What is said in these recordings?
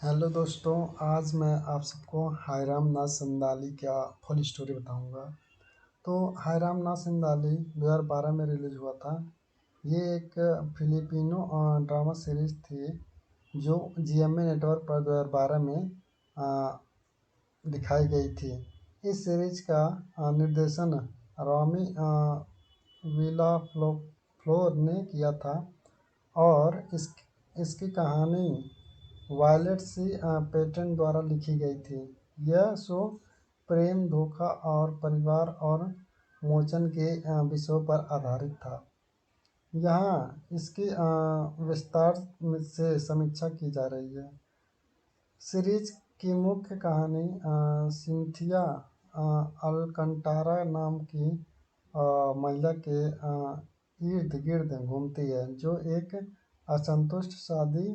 Hello दोस्तों, आज मैं आप सबको हायराम नाथ संदाली का फुल स्टोरी बताऊंगा। तो हायराम नाथ संदाली 2012 में रिलीज हुआ था। ये एक फिलिपिनो ड्रामा सीरीज थी जो जीएमए नेटवर्क पर 2012 में अ, दिखाई गई थी। इस सीरीज का निर्देशन रॉमी फ्लोर ने किया था और इसकी कहानी वायलेट सी पेटेंट द्वारा लिखी गई थी। यह शो प्रेम, धोखा और परिवार और मोचन के विषयों पर आधारित था। यहाँ इसकी विस्तार से समीक्षा की जा रही है। सीरीज की मुख्य कहानी सिंथिया अल्कंटारा नाम की महिला के इर्द गिर्द घूमती है, जो एक असंतुष्ट शादी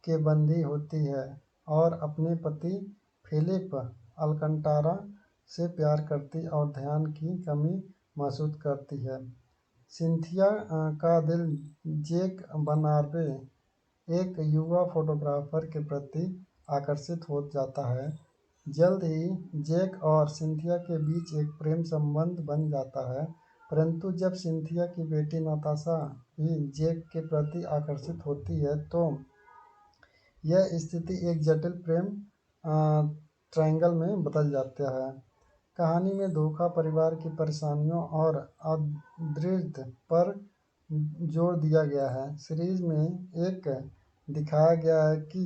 के बंदी होती है और अपने पति फिलिप अल्कंटारा से प्यार करती और ध्यान की कमी महसूस करती है। सिंथिया का दिल जैक बनार्बे, एक युवा फोटोग्राफर के प्रति आकर्षित हो जाता है। जल्द ही जैक और सिंथिया के बीच एक प्रेम संबंध बन जाता है, परंतु जब सिंथिया की बेटी नताशा भी जैक के प्रति आकर्षित होती है तो यह स्थिति एक जटिल प्रेम ट्रायंगल में बदल जाता है। कहानी में धोखा, परिवार की परेशानियों और अदृश्य पर जोर दिया गया है। सीरीज में एक दिखाया गया है कि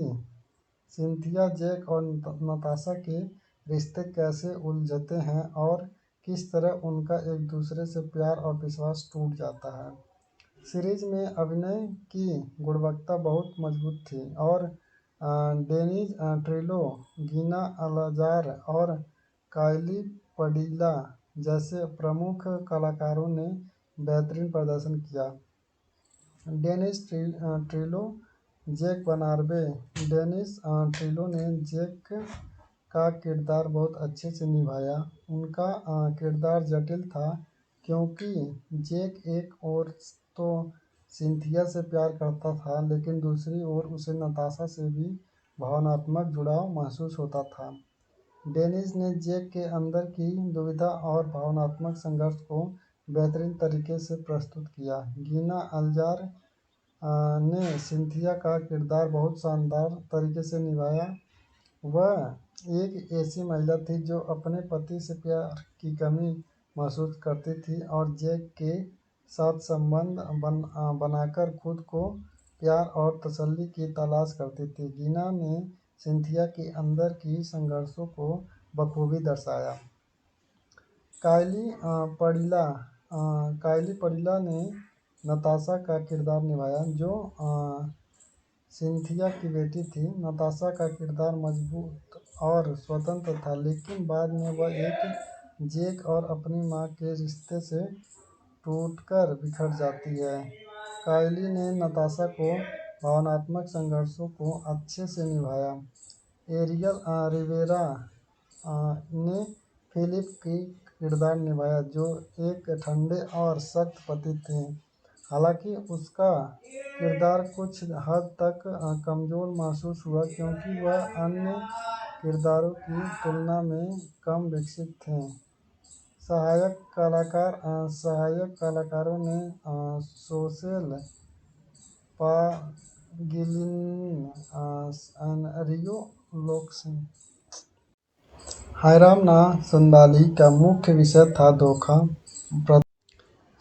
सिंथिया, जैक और नताशा के रिश्ते कैसे उलझते हैं और किस तरह उनका एक दूसरे से प्यार और विश्वास टूट जाता है। सीरीज में अभिनय की गुणवत्ता बहुत मजबूत थी और डेनिज ट्रेलो, गीना अलाजार और काइली पडीला जैसे प्रमुख कलाकारों ने बेहतरीन प्रदर्शन किया। Dennis Trillo, Jack Bernabe. Dennis Trillo ने जैक का किरदार बहुत अच्छे से निभाया। उनका किरदार जटिल था क्योंकि जैक एक ओर तो सिंथिया से प्यार करता था, लेकिन दूसरी ओर उसे नताशा से भी भावनात्मक जुड़ाव महसूस होता था। डेनिस ने जैक के अंदर की दुविधा और भावनात्मक संघर्ष को बेहतरीन तरीके से प्रस्तुत किया। गीना अल्जार ने सिंथिया का किरदार बहुत शानदार तरीके से निभाया। वह एक ऐसी महिला थी जो अपने पति से प्यार की कमी महसूस करती थी और जैक के साथ संबंध बनाकर खुद को प्यार और तसल्ली की तलाश करती थी। गीना ने सिंथिया के अंदर की संघर्षों को बखूबी दर्शाया। काइली पडीला ने नताशा का किरदार निभाया, जो सिंथिया की बेटी थी। नताशा का किरदार मजबूत और स्वतंत्र था, लेकिन बाद में वह एक जैक और अपनी मां के रिश्ते से टूटकर बिखर जाती है। काइली ने नताशा को भावनात्मक संघर्षों को अच्छे से निभाया। एरियल रिवेरा ने फिलिप की किरदार निभाया, जो एक ठंडे और सख्त पति थे। हालांकि उसका किरदार कुछ हद तक कमजोर महसूस हुआ क्योंकि वह अन्य किरदारों की तुलना में कम विकसित थे। सहायक कलाकारों ने सोशेल पागिलिन, रियो लोक्सिन। हायराम नाथ संदाली का मुख्य विषय था धोखा।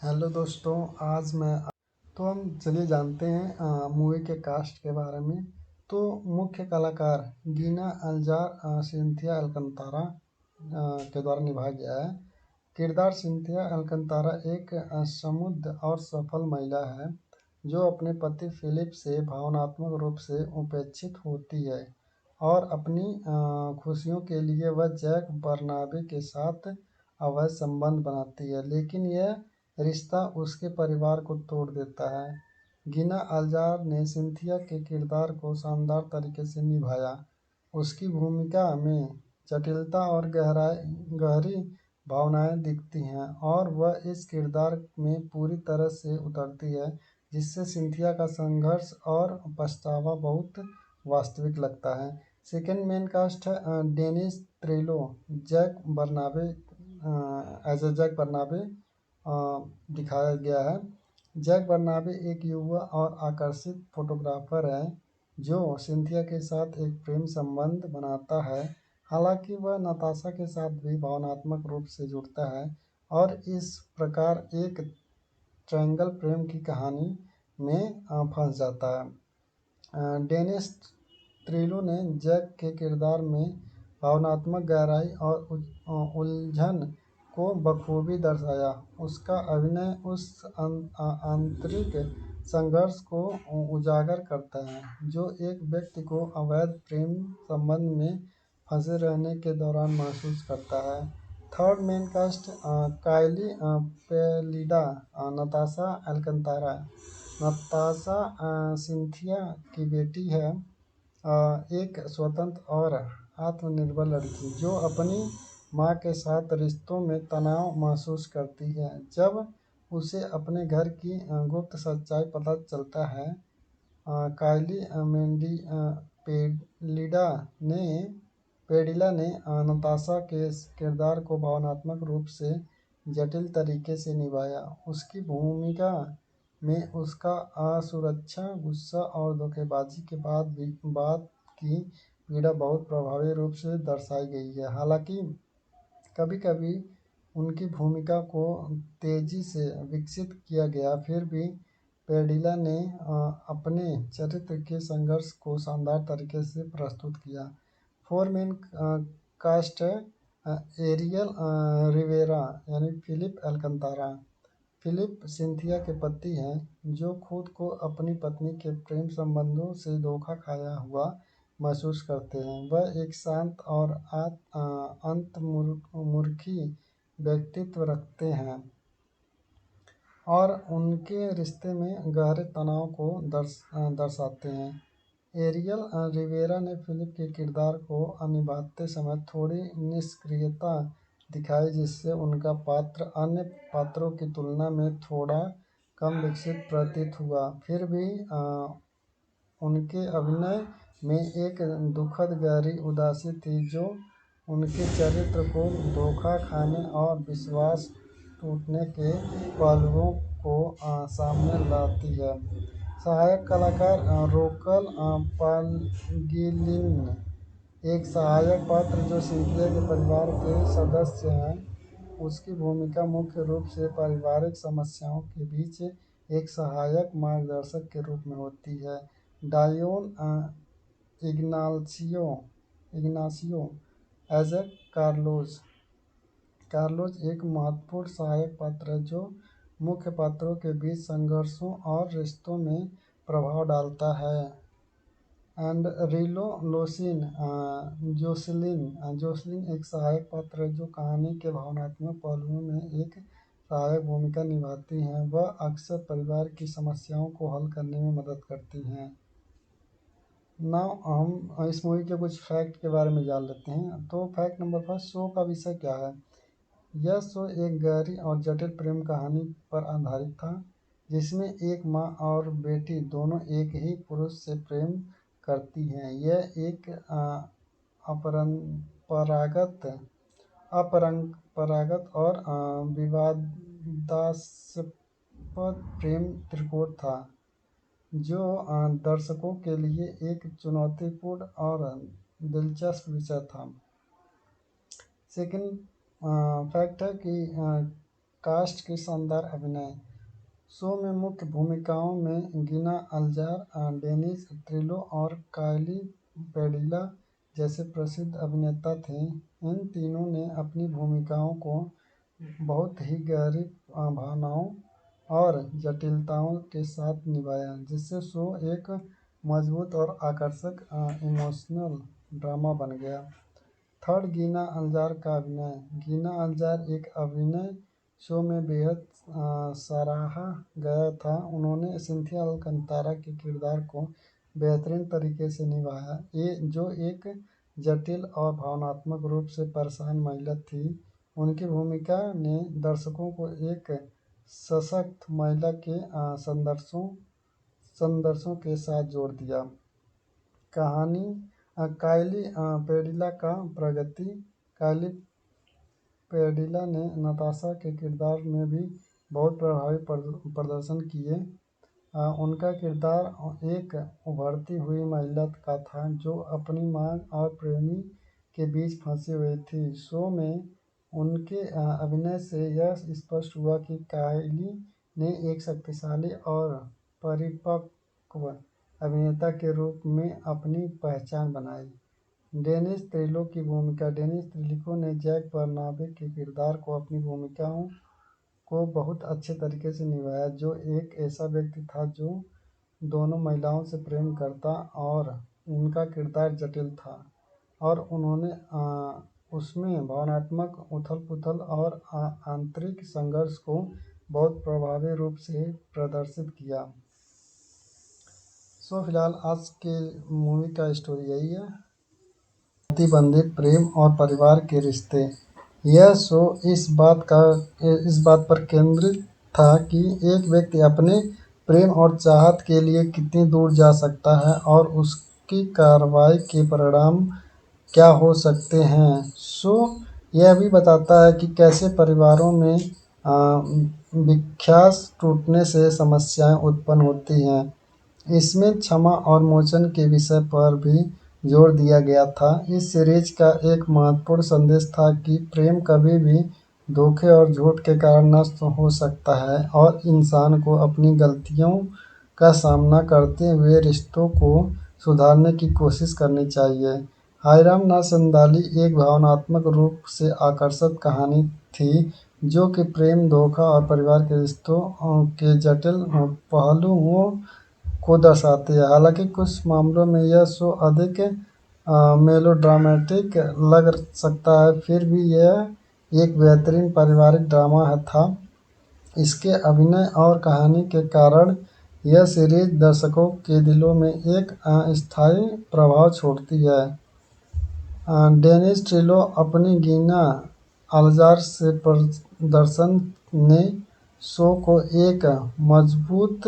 हेलो दोस्तों, आज मैं तो हम चलिए जानते हैं मूवी के कास्ट के बारे में। तो मुख्य कलाकार गीना अल्जार सिंथिया अल्कंतारा के द्वारा निभाया गया है। किरदार सिंथिया अल्कंतारा एक समुद्र और सफल महिला है जो अपने पति फिलिप से भावनात्मक रूप से उपेक्षित होती है और अपनी खुशियों के लिए वह जैक बर्नाबे के साथ अवैध संबंध बनाती है, लेकिन यह रिश्ता उसके परिवार को तोड़ देता है। गीना अल्जार ने सिंथिया के किरदार को शानदार तरीके से निभाया। उसकी भूमिका में जटिलता और गहरी भावनाएं दिखती हैं और वह इस किरदार में पूरी तरह से उतरती है, जिससे सिंथिया का संघर्ष और पछतावा बहुत वास्तविक लगता है। सेकेंड मेन कास्ट है Dennis Trillo, Jack Bernabe as a Jack Bernabe दिखाया गया है। जैक बर्नाबे एक युवा और आकर्षित फोटोग्राफर है जो सिंथिया के साथ एक प्रेम संबंध बनाता है। हालांकि वह नताशा के साथ भी भावनात्मक रूप से जुड़ता है और इस प्रकार एक ट्रायंगल प्रेम की कहानी में फंस जाता है। डेनिस त्रिलो ने जैक के किरदार में भावनात्मक गहराई और उलझन को बखूबी दर्शाया। उसका अभिनय उस आंतरिक संघर्ष को उजागर करता है जो एक व्यक्ति को अवैध प्रेम संबंध में फंसे रहने के दौरान महसूस करता है। थर्ड मेन कास्ट काइली पेलिडा, नताशा अल्कंतारा। नताशा सिंथिया की बेटी है, एक स्वतंत्र और आत्मनिर्भर लड़की जो अपनी मां के साथ रिश्तों में तनाव महसूस करती है। जब उसे अपने घर की गुप्त सच्चाई पता चलता है, काइली पेडिला ने नताशा के किरदार को भावनात्मक रूप से जटिल तरीके से निभाया। उसकी भूमिका में उसका असुरक्षा, गुस्सा और धोखेबाजी के बाद भी बात की पीड़ा बहुत प्रभावी रूप से दर्शाई गई है। हालांकि कभी-कभी उनकी भूमिका को तेजी से विकसित किया गया, फिर भी पेडिला ने अपने चरित्र के संघर्ष को शानदार तरीके से प्रस्तुत किया। फोर मेन कास्ट है एरियल रिवेरा यानी फिलिप अल्कंतारा। फिलिप सिंथिया के पति हैं जो खुद को अपनी पत्नी के प्रेम संबंधों से धोखा खाया हुआ महसूस करते हैं। वह एक शांत और अंतर्मुखी व्यक्तित्व रखते हैं और उनके रिश्ते में गहरे तनाव को दर्शाते हैं। एरियल रिवेरा ने फिलिप के किरदार को निभाते समय थोड़ी निष्क्रियता दिखाई, जिससे उनका पात्र अन्य पात्रों की तुलना में थोड़ा कम विकसित प्रतीत हुआ। फिर भी उनके अभिनय में एक दुखद गहरी उदासी थी जो उनके चरित्र को धोखा खाने और विश्वास टूटने के पहलुओं को सामने लाती है। सहायक कलाकार रोकल पालगिलिन, एक सहायक पात्र जो सिंथिया के परिवार के सदस्य हैं। उसकी भूमिका मुख्य रूप से पारिवारिक समस्याओं के बीच एक सहायक मार्गदर्शक के रूप में होती है। Dion Ignacio as a Carlos एक महत्वपूर्ण सहायक पात्र है जो मुख्य पात्रों के बीच संघर्षों और रिश्तों में प्रभाव डालता है। एंड रिलो लोसिन जोसलिन एक सहायक पात्र है जो कहानी के भावनात्मक पहलुओं में एक सहायक भूमिका निभाती हैं। वह अक्सर परिवार की समस्याओं को हल करने में मदद करती हैं। नाउ हम इस मूवी के कुछ फैक्ट के बारे में जान लेते हैं। तो फैक्ट नंबर फर्स्ट, शो का विषय क्या है? यह शो एक गहरी और जटिल प्रेम कहानी पर आधारित था जिसमें एक माँ और बेटी दोनों एक ही पुरुष से प्रेम करती हैं। यह एक अपरंपरागत और विवादास्पद प्रेम त्रिकोण था जो दर्शकों के लिए एक चुनौतीपूर्ण और दिलचस्प विषय था। सेकंड फैक्ट है कि कास्ट की शानदार अभिनय। शो में मुख्य भूमिकाओं में गिना अल्जार, डेनिस त्रिलो और काइली पेडिला जैसे प्रसिद्ध अभिनेता थे। इन तीनों ने अपनी भूमिकाओं को बहुत ही गहरी भावनाओं और जटिलताओं के साथ निभाया, जिससे शो एक मजबूत और आकर्षक इमोशनल ड्रामा बन गया। थर्ड, गीना अल्जार का अभिनय। गीना अल्जार एक अभिनय शो में बेहद सराहा गया था। उन्होंने सिंथिया अल्कंतारा के किरदार को बेहतरीन तरीके से निभाया, जो एक जटिल और भावनात्मक रूप से परेशान महिला थी। उनकी भूमिका ने दर्शकों को एक सशक्त महिला के संदर्शों के साथ जोड़ दिया। कहानी काइली पेडिला का प्रगति। काइली पेडिला ने नताशा के किरदार में भी बहुत प्रभावी प्रदर्शन किए। उनका किरदार एक उभरती हुई महिला का था जो अपनी मां और प्रेमी के बीच फंसी हुई थी। शो में उनके अभिनय से यह स्पष्ट हुआ कि काइली ने एक शक्तिशाली और परिपक्व अभिनेता के रूप में अपनी पहचान बनाई। डेनिस त्रिलो की भूमिका। डेनिस त्रिलो ने जैक बर्नाबे के किरदार को अपनी भूमिकाओं को बहुत अच्छे तरीके से निभाया, जो एक ऐसा व्यक्ति था जो दोनों महिलाओं से प्रेम करता और उनका किरदार जटिल था और उन्होंने उसमें भावनात्मक उथल-पुथल और आंतरिक संघर्ष को बहुत प्रभावी रूप से प्रदर्शित किया। सो फिलहाल आज के मूवी का स्टोरी यही है। प्रतिबंधित प्रेम और परिवार के रिश्ते। यह शो इस बात पर केंद्रित था कि एक व्यक्ति अपने प्रेम और चाहत के लिए कितनी दूर जा सकता है और उसकी कार्रवाई के परिणाम क्या हो सकते हैं। शो यह भी बताता है कि कैसे परिवारों में विश्वास टूटने से समस्याएं उत्पन्न होती हैं। इसमें क्षमा और मोचन के विषय पर भी जोर दिया गया था। इस सीरीज का एक महत्वपूर्ण संदेश था कि प्रेम कभी भी धोखे और झूठ के कारण नष्ट हो सकता है और इंसान को अपनी गलतियों का सामना करते हुए रिश्तों को सुधारने की कोशिश करनी चाहिए। हायराम ना संदाली एक भावनात्मक रूप से आकर्षक कहानी थी जो कि प्रेम, धोखा और परिवार के रिश्तों के जटिल पहलुओं को दर्शाती है। हालांकि कुछ मामलों में यह शो अधिक मेलोड्रामेटिक लग सकता है, फिर भी यह एक बेहतरीन पारिवारिक ड्रामा था। इसके अभिनय और कहानी के कारण यह सीरीज दर्शकों के दिलों में एक स्थायी प्रभाव छोड़ती है। डेनिस ट्रिलो अपनी गिना अल्जार से प्रदर्शन ने शो को एक मजबूत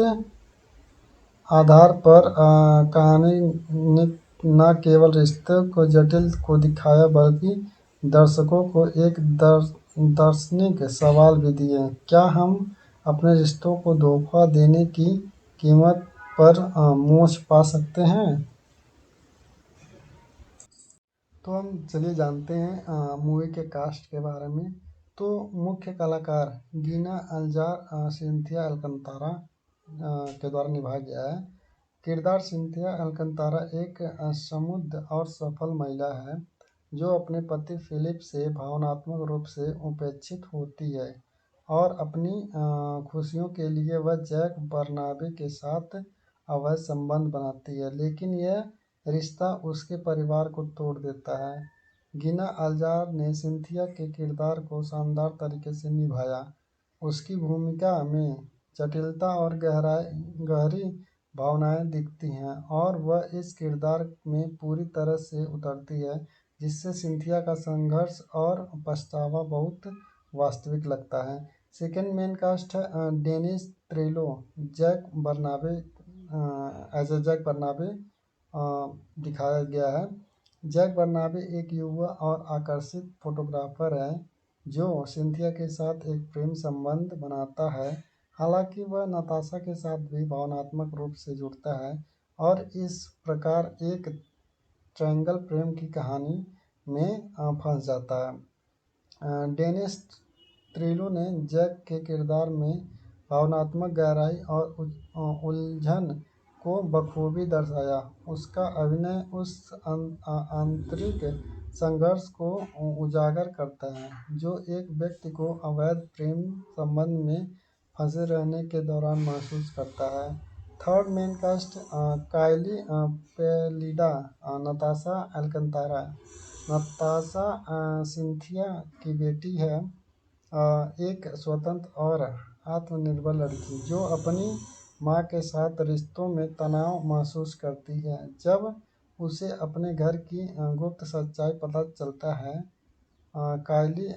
आधार पर कहानी ने न केवल रिश्ते को जटिल को दिखाया बल्कि दर्शकों को एक दार्शनिक सवाल भी दिए। क्या हम अपने रिश्तों को धोखा देने की कीमत पर मोक्ष पा सकते हैं? तो हम चलिए जानते हैं मूवी के कास्ट के बारे में। तो मुख्य कलाकार गिना अल्जार सिंथिया अल्कंतारा के द्वारा निभाया गया है। किरदार सिंथिया अल्कंतारा एक समृद्ध और सफल महिला है जो अपने पति फिलिप से भावनात्मक रूप से उपेक्षित होती है और अपनी खुशियों के लिए वह जैक बर्नाबे के साथ अवैध संबंध बनाती है, लेकिन यह रिश्ता उसके परिवार को तोड़ देता है। गिना अल्जार ने सिंथिया के किरदार को शानदार तरीके से निभाया। उसकी भूमिका में जटिलता और गहरी भावनाएं दिखती हैं और वह इस किरदार में पूरी तरह से उतरती है, जिससे सिंथिया का संघर्ष और पछतावा बहुत वास्तविक लगता है। सेकेंड मेन कास्ट है Dennis Trillo Jack Bernabe as a Jack Bernabe दिखाया गया है। जैक बर्नाबे एक युवा और आकर्षित फोटोग्राफर है जो सिंथिया के साथ एक प्रेम संबंध बनाता है। हालांकि वह नताशा के साथ भी भावनात्मक रूप से जुड़ता है और इस प्रकार एक ट्रायंगल प्रेम की कहानी में फंस जाता है। डेनिस त्रिलो ने जैक के किरदार में भावनात्मक गहराई और उलझन को बखूबी दर्शाया। उसका अभिनय उस आंतरिक संघर्ष को उजागर करता है जो एक व्यक्ति को अवैध प्रेम संबंध में फंसे रहने के दौरान महसूस करता है। थर्ड मेन कास्ट काइली पेलिडा नताशा अल्कंतारा। नताशा सिंथिया की बेटी है, एक स्वतंत्र और आत्मनिर्भर लड़की जो अपनी मां के साथ रिश्तों में तनाव महसूस करती है। जब उसे अपने घर की गुप्त सच्चाई पता चलता है, काइली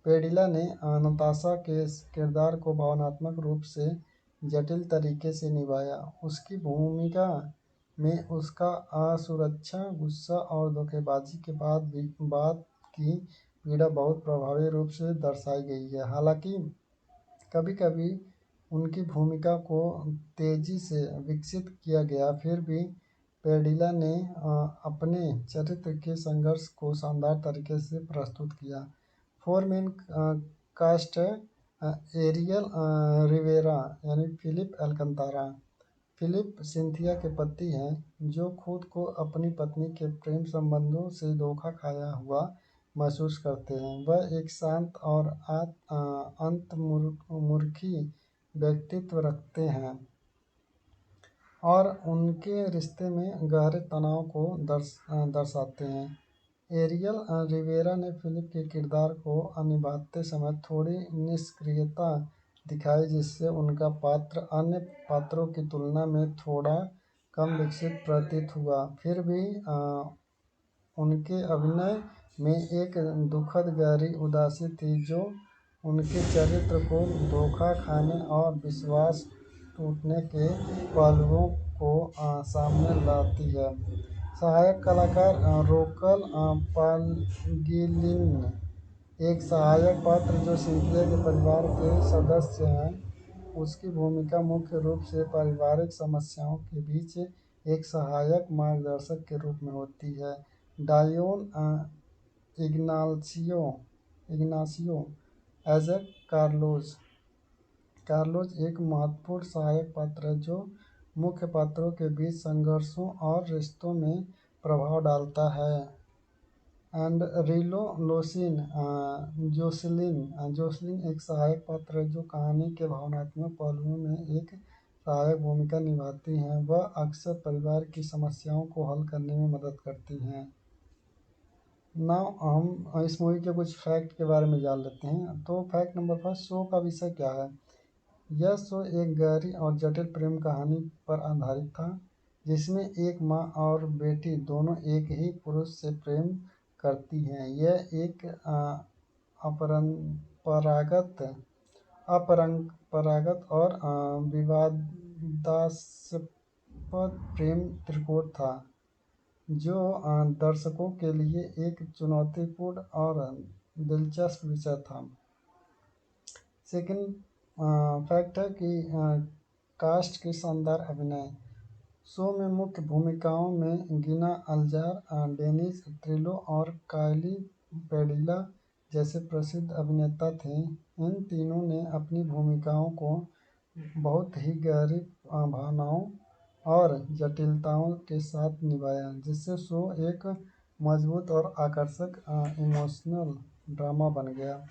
पेडिला ने नताशा के किरदार को भावनात्मक रूप से जटिल तरीके से निभाया। उसकी भूमिका में उसका असुरक्षा, गुस्सा और धोखेबाजी के बाद भी बात की पीड़ा बहुत प्रभावी रूप से दर्शाई गई है। हालांकि कभी-कभी उनकी भूमिका को तेजी से विकसित किया गया, फिर भी पेर्डिला ने अपने चरित्र के संघर्ष को शानदार तरीके से प्रस्तुत किया। फोर मेन कास्ट है एरियल रिवेरा यानी फिलिप अल्कंतारा। फिलिप सिंथिया के पति हैं, जो खुद को अपनी पत्नी के प्रेम संबंधों से धोखा खाया हुआ महसूस करते हैं। वह एक शांत और अंतर्मुखी व्यक्तित्व रखते हैं और उनके रिश्ते में गहरे तनाव को दर्शाते हैं। एरियल रिवेरा ने फिलिप के किरदार को निभाते समय थोड़ी निष्क्रियता दिखाई, जिससे उनका पात्र अन्य पात्रों की तुलना में थोड़ा कम विकसित प्रतीत हुआ। फिर भी उनके अभिनय में एक दुखद गहरी उदासी थी, जो उनके चरित्र को धोखा खाने और विश्वास टूटने के पहलुओं को सामने लाती है। सहायक कलाकार रोकल पालगिलिन एक सहायक पात्र जो सिंथिया के परिवार के सदस्य हैं। उसकी भूमिका मुख्य रूप से पारिवारिक समस्याओं के बीच एक सहायक मार्गदर्शक के रूप में होती है। Dion Ignacio as a Carlos एक महत्वपूर्ण सहायक पात्र है, जो मुख्य पात्रों के बीच संघर्षों और रिश्तों में प्रभाव डालता है। एंड रिलो लोसिन जोसलिन एक सहायक पात्र है, जो कहानी के भावनात्मक पहलुओं में एक सहायक भूमिका निभाती हैं। वह अक्सर परिवार की समस्याओं को हल करने में मदद करती हैं। नाउ हम इस मूवी के कुछ फैक्ट के बारे में जान लेते हैं। तो फैक्ट नंबर फर्स्ट, शो का विषय क्या है? यह शो एक गहरी और जटिल प्रेम कहानी पर आधारित था, जिसमें एक माँ और बेटी दोनों एक ही पुरुष से प्रेम करती हैं। यह एक अपरंपरागत और विवादास्पद प्रेम त्रिकोण था, जो दर्शकों के लिए एक चुनौतीपूर्ण और दिलचस्प विषय था। सेकंड फैक्ट है कि कास्ट के शानदार अभिनय। शो में मुख्य भूमिकाओं में गिना अल्जार, डेनिस त्रिलो और काइली पेर्डिला जैसे प्रसिद्ध अभिनेता थे। इन तीनों ने अपनी भूमिकाओं को बहुत ही गहरी भावनाओं और जटिलताओं के साथ निभाया, जिससे शो एक मजबूत और आकर्षक इमोशनल ड्रामा बन गया।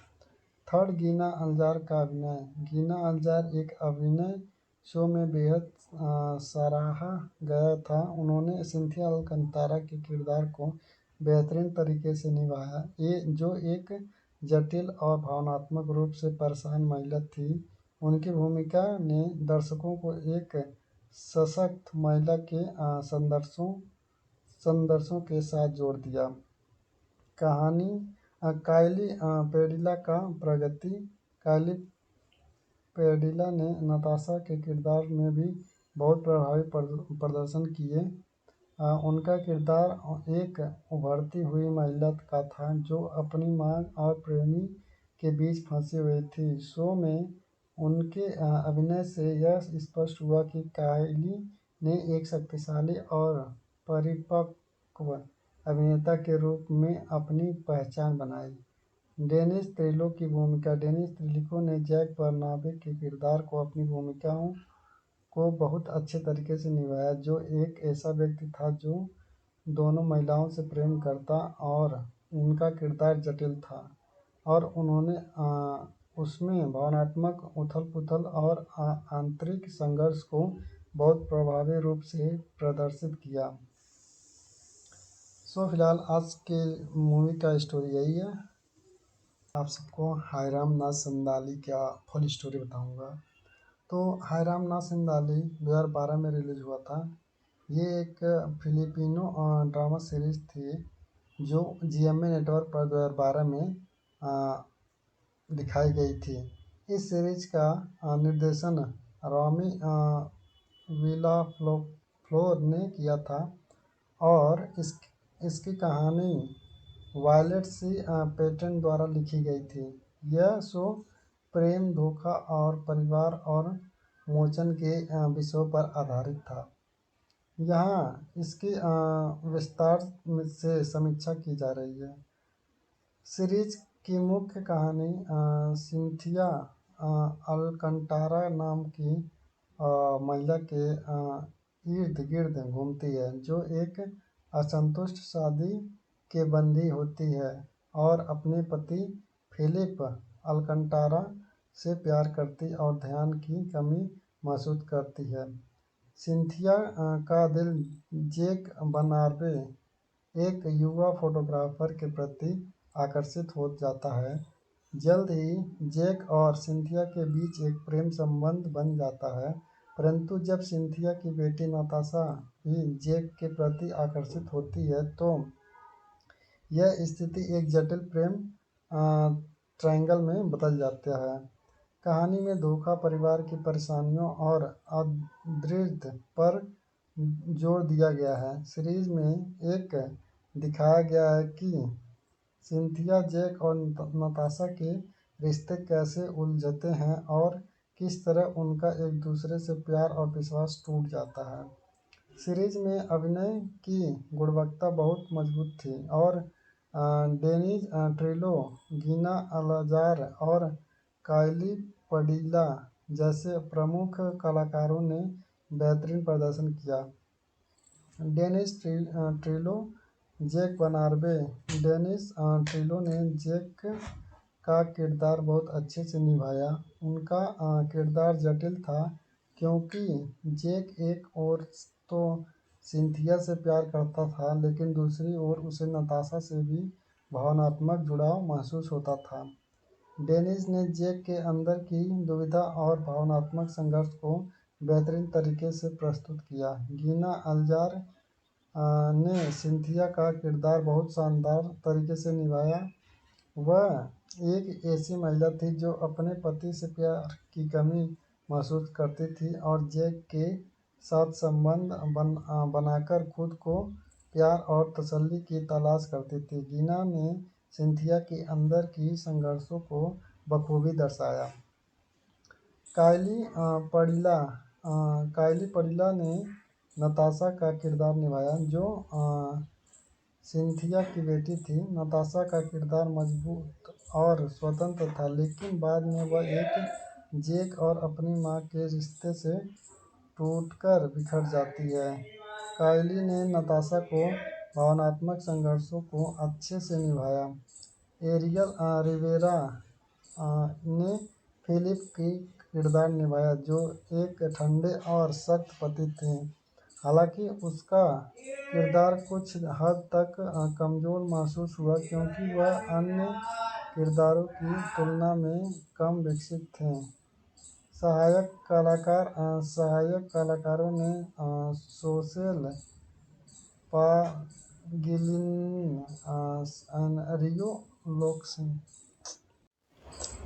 थर्ड, गीना अल्जार का अभिनय। गीना अल्जार एक अभिनय शो में बेहद सराहा गया था। उन्होंने सिंथिया अल्कंतारा के किरदार को बेहतरीन तरीके से निभाया, जो एक जटिल और भावनात्मक रूप से परेशान महिला थी। उनकी भूमिका ने दर्शकों को एक सशक्त महिला के संदर्शों के साथ जोड़ दिया। कहानी काइली पेर्डिला का प्रगति। काइली पेर्डिला ने नताशा के किरदार में भी बहुत प्रभावी प्रदर्शन किए। उनका किरदार एक उभरती हुई महिला का था, जो अपनी मां और प्रेमी के बीच फंसी हुई थी। शो में उनके अभिनय से यह स्पष्ट हुआ कि काइली ने एक शक्तिशाली और परिपक्व अभिनेता के रूप में अपनी पहचान बनाई। डेनिस त्रिलो की भूमिका। डेनिस त्रिलो ने जैक बर्नाबे के किरदार को अपनी भूमिकाओं को बहुत अच्छे तरीके से निभाया, जो एक ऐसा व्यक्ति था जो दोनों महिलाओं से प्रेम करता, और उनका किरदार जटिल था और उन्होंने उसमें भावनात्मक उथल-पुथल और आंतरिक संघर्ष को बहुत प्रभावी रूप से प्रदर्शित किया। सो फिलहाल आज के मूवी का स्टोरी यही है। आप सबको हायराम नाथ संदाली का फुल स्टोरी बताऊंगा। तो हायराम नाथ संदाली 2012 में रिलीज हुआ था। ये एक फिलिपिनो ड्रामा सीरीज थी, जो GMA नेटवर्क पर 2012 में दिखाई गई थी। इस सीरीज का निर्देशन रॉमी विला फ्लोर ने किया था और इसकी कहानी वायलेट सी पेटेंट द्वारा लिखी गई थी। यह शो प्रेम, धोखा और परिवार और मोचन के विषयों पर आधारित था। यहाँ इसकी विस्तार से समीक्षा की जा रही है। सीरीज की मुख्य कहानी सिंथिया अलकंटारा नाम की महिला के इर्द गिर्द घूमती है, जो एक असंतुष्ट शादी के बंदी होती है और अपने पति फिलिप अलकंटारा से प्यार करती और ध्यान की कमी महसूस करती है। सिंथिया का दिल जैक बनार्बे, एक युवा फोटोग्राफर के प्रति आकर्षित हो जाता है। जल्द ही जैक और सिंथिया के बीच एक प्रेम संबंध बन जाता है, परंतु जब सिंथिया की बेटी नताशा भी जैक के प्रति आकर्षित होती है तो यह स्थिति एक जटिल प्रेम ट्रायंगल में बदल जाता है। कहानी में धोखा, परिवार की परेशानियों और अदृश्य पर जोर दिया गया है। सीरीज में एक दिखाया गया है कि सिंथिया, जैक और नताशा के रिश्ते कैसे उलझते हैं और किस तरह उनका एक दूसरे से प्यार और विश्वास टूट जाता है। सीरीज में अभिनय की गुणवत्ता बहुत मजबूत थी और डेनिज ट्रिलो, गिना अलाजार और काइली पडीला जैसे प्रमुख कलाकारों ने बेहतरीन प्रदर्शन किया। Dennis Trillo, Jack Bernabe. Dennis Trillo ने जैक का किरदार बहुत अच्छे से निभाया। उनका किरदार जटिल था क्योंकि जैक एक ओर तो सिंथिया से प्यार करता था, लेकिन दूसरी ओर उसे नताशा से भी भावनात्मक जुड़ाव महसूस होता था। डेनिस ने जैक के अंदर की दुविधा और भावनात्मक संघर्ष को बेहतरीन तरीके से प्रस्तुत किया। गिना अल्जार ने सिंथिया का किरदार बहुत शानदार तरीके से निभाया। वह एक ऐसी महिला थी जो अपने पति से प्यार की कमी महसूस करती थी और जैक के साथ संबंध बनाकर खुद को प्यार और तसल्ली की तलाश करती थी। गिना ने सिंथिया के अंदर की संघर्षों को बखूबी दर्शाया। काइली पडीला ने नताशा का किरदार निभाया, जो सिंथिया की बेटी थी। नताशा का किरदार मजबूत और स्वतंत्र था, लेकिन बाद में वह एक जैक और अपनी मां के रिश्ते से टूटकर बिखर जाती है। काइली ने नताशा को भावनात्मक संघर्षों को अच्छे से निभाया। एरियल रिवेरा ने फिलिप की किरदार निभाया, जो एक ठंडे और सख्त पति थे। हालांकि उसका किरदार कुछ हद तक कमजोर महसूस हुआ क्योंकि वह अन्य किरदारों की तुलना में कम विकसित थे। सहायक कलाकारों ने सोशेल पागिलिन, रियो लोक्सिन।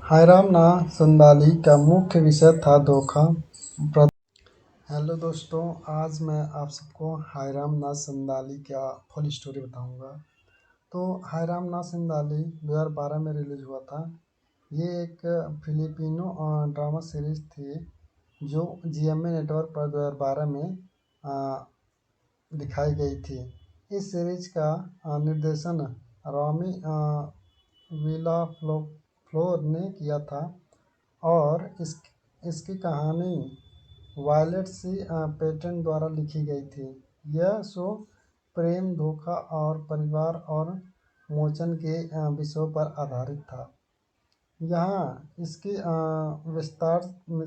हायराम ना संदाली का मुख्य विषय था धोखा। हेलो दोस्तों, आज मैं आप सबको हायराम ना संदाली का फुल स्टोरी बताऊंगा। तो हायराम ना संदाली 2012 में रिलीज हुआ था। ये एक फिलिपिनो ड्रामा सीरीज थी जो जीएमए नेटवर्क पर 2012 में दिखाई गई थी। इस सीरीज का निर्देशन रॉमी विला फ्लोर ने किया था और इसकी कहानी वायलेट सी पेटेंट द्वारा लिखी गई थी। यह शो प्रेम, धोखा और परिवार और मोचन के विषयों पर आधारित था। यहाँ इसकी विस्तार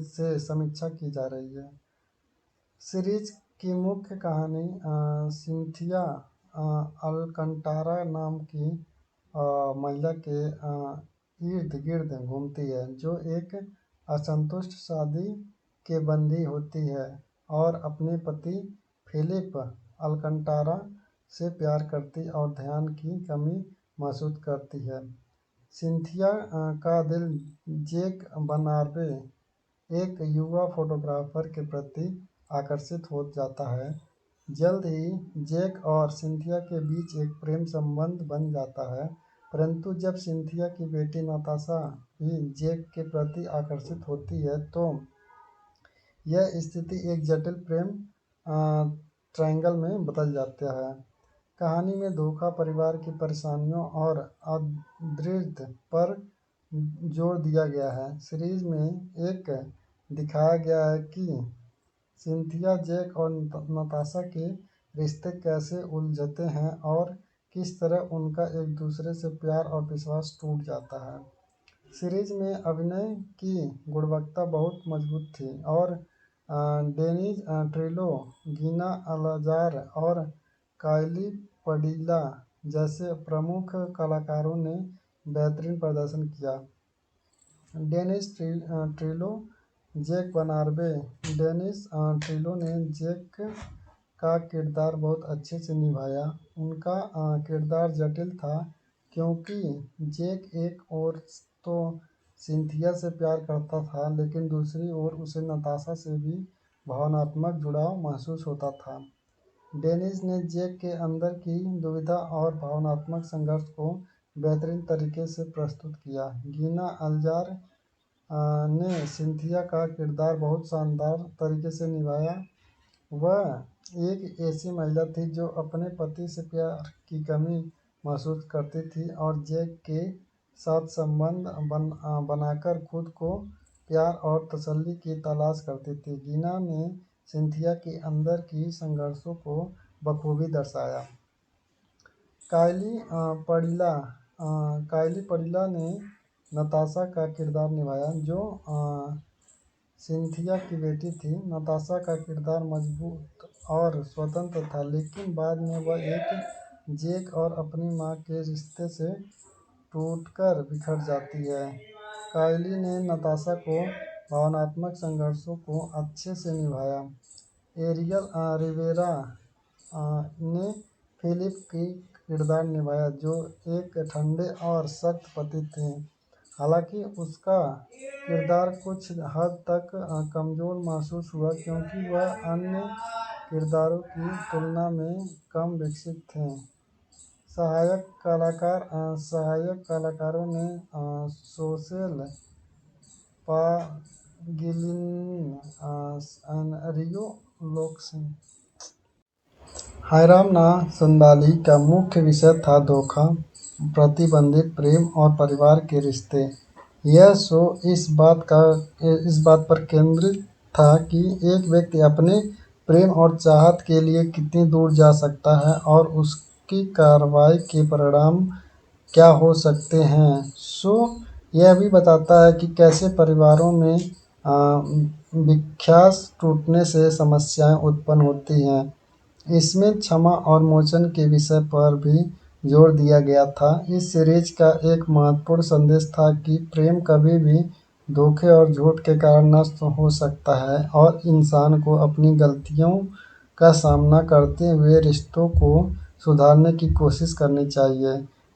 से समीक्षा की जा रही है। सीरीज की मुख्य कहानी सिंथिया अलकंटारा नाम की महिला के इर्द गिर्द घूमती है, जो एक असंतुष्ट शादी के बंदी होती है और अपने पति फिलिप अलकंटारा से प्यार करती और ध्यान की कमी महसूस करती है। सिंथिया का दिल जैक बनार्बे, एक युवा फोटोग्राफर के प्रति आकर्षित हो जाता है। जल्द ही जैक और सिंथिया के बीच एक प्रेम संबंध बन जाता है, परंतु जब सिंथिया की बेटी नताशा भी जैक के प्रति आकर्षित होती है तो यह स्थिति एक जटिल प्रेम ट्रायंगल में बदल जाता है। कहानी में धोखा, परिवार की परेशानियों और अदृश्य पर जोर दिया गया है। सीरीज में एक दिखाया गया है कि सिंथिया, जैक और नताशा के रिश्ते कैसे उलझते हैं और किस तरह उनका एक दूसरे से प्यार और विश्वास टूट जाता है। सीरीज में अभिनय की गुणवत्ता बहुत मजबूत थी और डेनिज ट्रेलो, गीना अलाजार और काइली पडीला जैसे प्रमुख कलाकारों ने बेहतरीन प्रदर्शन किया। Dennis Trillo, Jack Bernabe. Dennis Trillo ने जैक का किरदार बहुत अच्छे से निभाया। उनका किरदार जटिल था क्योंकि जैक एक ओर तो सिंथिया से प्यार करता था, लेकिन दूसरी ओर उसे नताशा से भी भावनात्मक जुड़ाव महसूस होता था। डेनिस ने जैक के अंदर की दुविधा और भावनात्मक संघर्ष को बेहतरीन तरीके से प्रस्तुत किया। गीना अल्जार ने सिंथिया का किरदार बहुत शानदार तरीके से निभाया। वह एक ऐसी महिला थी जो अपने पति से प्यार की कमी महसूस करती थी और जैक के साथ संबंध बनाकर खुद को प्यार और तसल्ली की तलाश करती थी। गीना ने सिंथिया के अंदर की संघर्षों को बखूबी दर्शाया। काइली पडीला ने नताशा का किरदार निभाया, जो सिंथिया की बेटी थी। नताशा का किरदार मजबूत और स्वतंत्र था, लेकिन बाद में वह एक जैक और अपनी मां के रिश्ते से टूटकर बिखर जाती है। काइली ने नताशा को भावनात्मक संघर्षों को अच्छे से निभाया। एरियल रिवेरा ने फिलिप की किरदार निभाया, जो एक ठंडे और सख्त पति थे। हालांकि उसका किरदार कुछ हद तक कमजोर महसूस हुआ क्योंकि वह अन्य किरदारों की तुलना में कम विकसित थे। सहायक कलाकारों ने सोशेल पागिलिन, रियो लोक्सिन। हायराम ना संदाली का मुख्य विषय था धोखा, प्रतिबंधित प्रेम और परिवार के रिश्ते। यह शो इस बात पर केंद्रित था कि एक व्यक्ति अपने प्रेम और चाहत के लिए कितनी दूर जा सकता है और उसकी कार्रवाई के परिणाम क्या हो सकते हैं। शो यह भी बताता है कि कैसे परिवारों में विश्वास टूटने से समस्याएं उत्पन्न होती हैं। इसमें क्षमा और मोचन के विषय पर भी जोर दिया गया था। इस सीरीज का एक महत्वपूर्ण संदेश था कि प्रेम कभी भी धोखे और झूठ के कारण नष्ट हो सकता है और इंसान को अपनी गलतियों का सामना करते हुए रिश्तों को सुधारने की कोशिश करनी चाहिए।